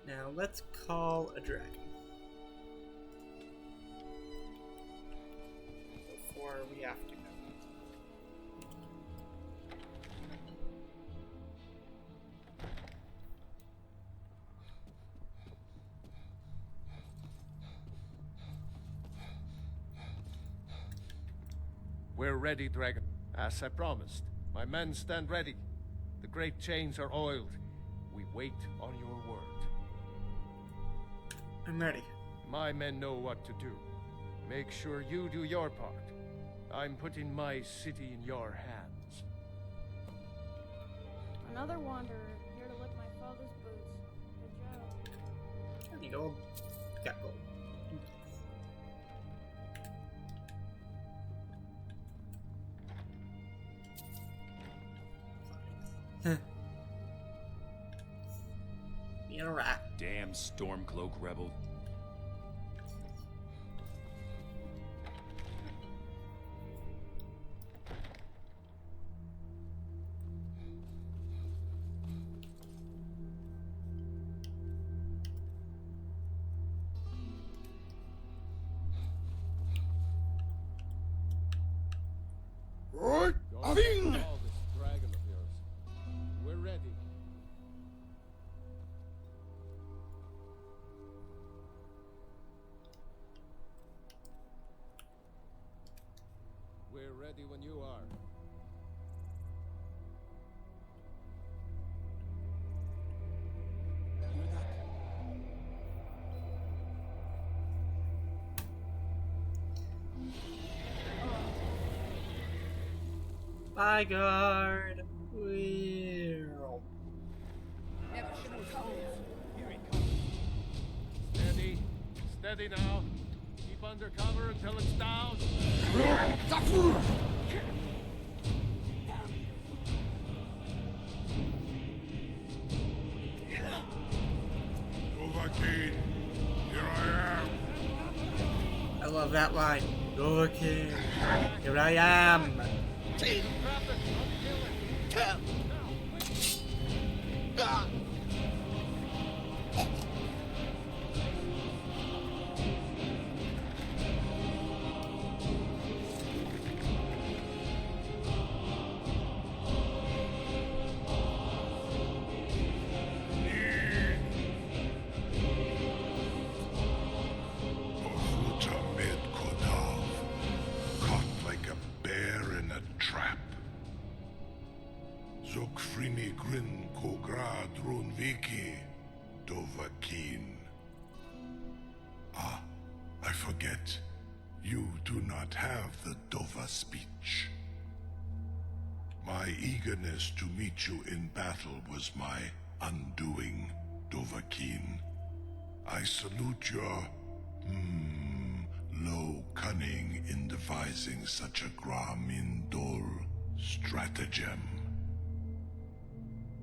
Now let's call a dragon. Before we have to go. We're ready, Dragon. As I promised, my men stand ready. The great chains are oiled. We wait on your word. I'm ready. My men know what to do. Make sure you do your part. I'm putting my city in your hands. Another wanderer here to lick my father's boots. Good job. I need gold. Got gold. being a rat. Damn Stormcloak rebel. Right, All this dragon of yours. We're ready. We're ready when you are. By guard. Well. Steady. Steady now. Keep under cover until it's down. Dovahkiin, here I am. I love that line. Okay, here I am. Caught like a bear in a trap. Zokfrini Grin Kogra Drunviki Dovahkiin. Ah, I forget. You do not have the Dova speech. My eagerness to meet you in battle was my undoing, Dovahkiin. I salute your, low cunning in devising such a Gramindol stratagem.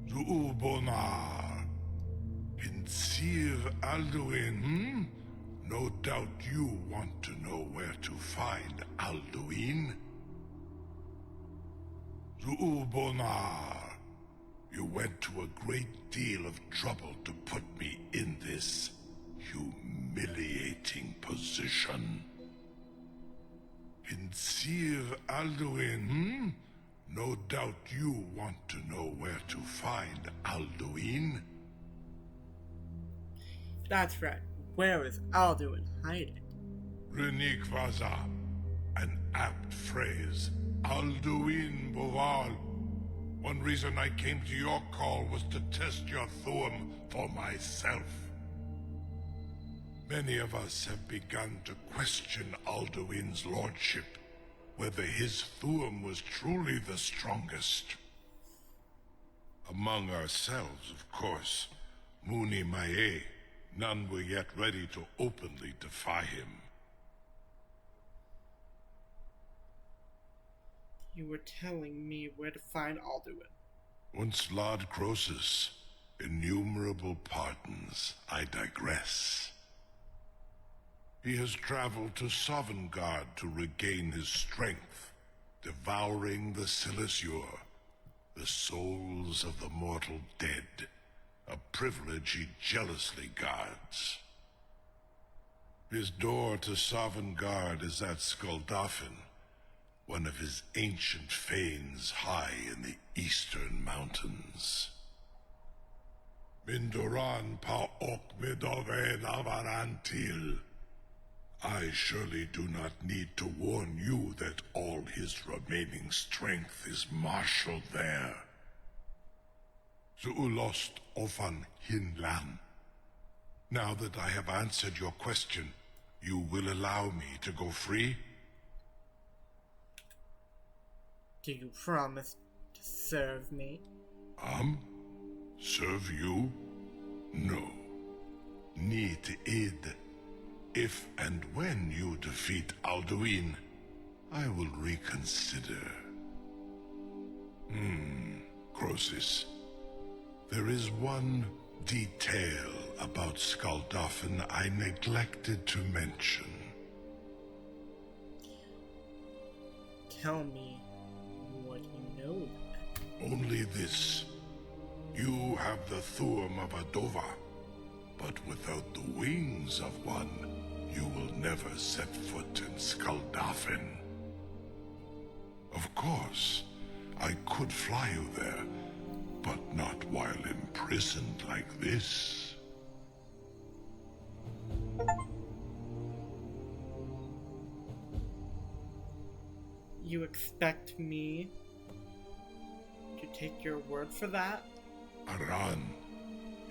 Zuubonar, Pinsir Alduin, No doubt you want to know where to find Alduin. Zuubonar, you went to a great deal of trouble to put me in this humiliating position. Pinsir Alduin, No doubt you want to know where to find Alduin. That's right. Where is Alduin hiding? Renik Vaza, an apt phrase. Alduin Boval. One reason I came to your call was to test your Thuum for myself. Many of us have begun to question Alduin's lordship, whether his Thuum was truly the strongest. Among ourselves, of course, Muni Mae, none were yet ready to openly defy him. You were telling me where to find Alduin. Once Lord Croesus, innumerable pardons, I digress. He has traveled to Sovngarde to regain his strength, devouring the Silesur, the souls of the mortal dead, a privilege he jealously guards. His door to Sovngarde is at Skuldafn, one of his ancient fanes high in the eastern mountains. Mindoran pa ok midove lavarantil. I surely do not need to warn you that all his remaining strength is marshaled there. Zuulost ofan hinlan. Now that I have answered your question, you will allow me to go free? Do you promise to serve me? Serve you? No. Need id. If and when you defeat Alduin, I will reconsider. Croesus, there is one detail about Skuldafn I neglected to mention. Tell me what you know. Only this. You have the Thurm of a Dova, but without the wings of one, you will never set foot in Skuldafn. Of course, I could fly you there, but not while imprisoned like this. You expect me to take your word for that? Aran,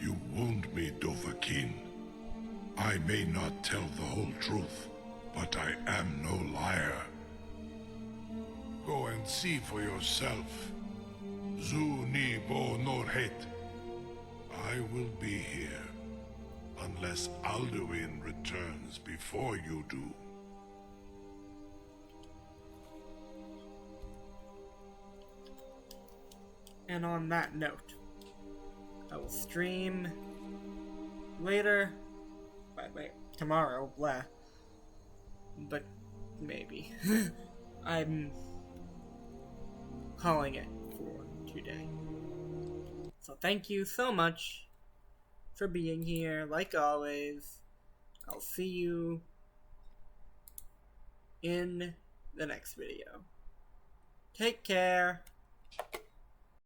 you wound me, Dovahkiin. I may not tell the whole truth, but I am no liar. Go and see for yourself. Zu ni bo norhet. I will be here, unless Alduin returns before you do. And on that note, I will stream later. Wait, tomorrow, blah. But maybe. I'm calling it for today. So thank you so much for being here. Like always, I'll see you in the next video. Take care.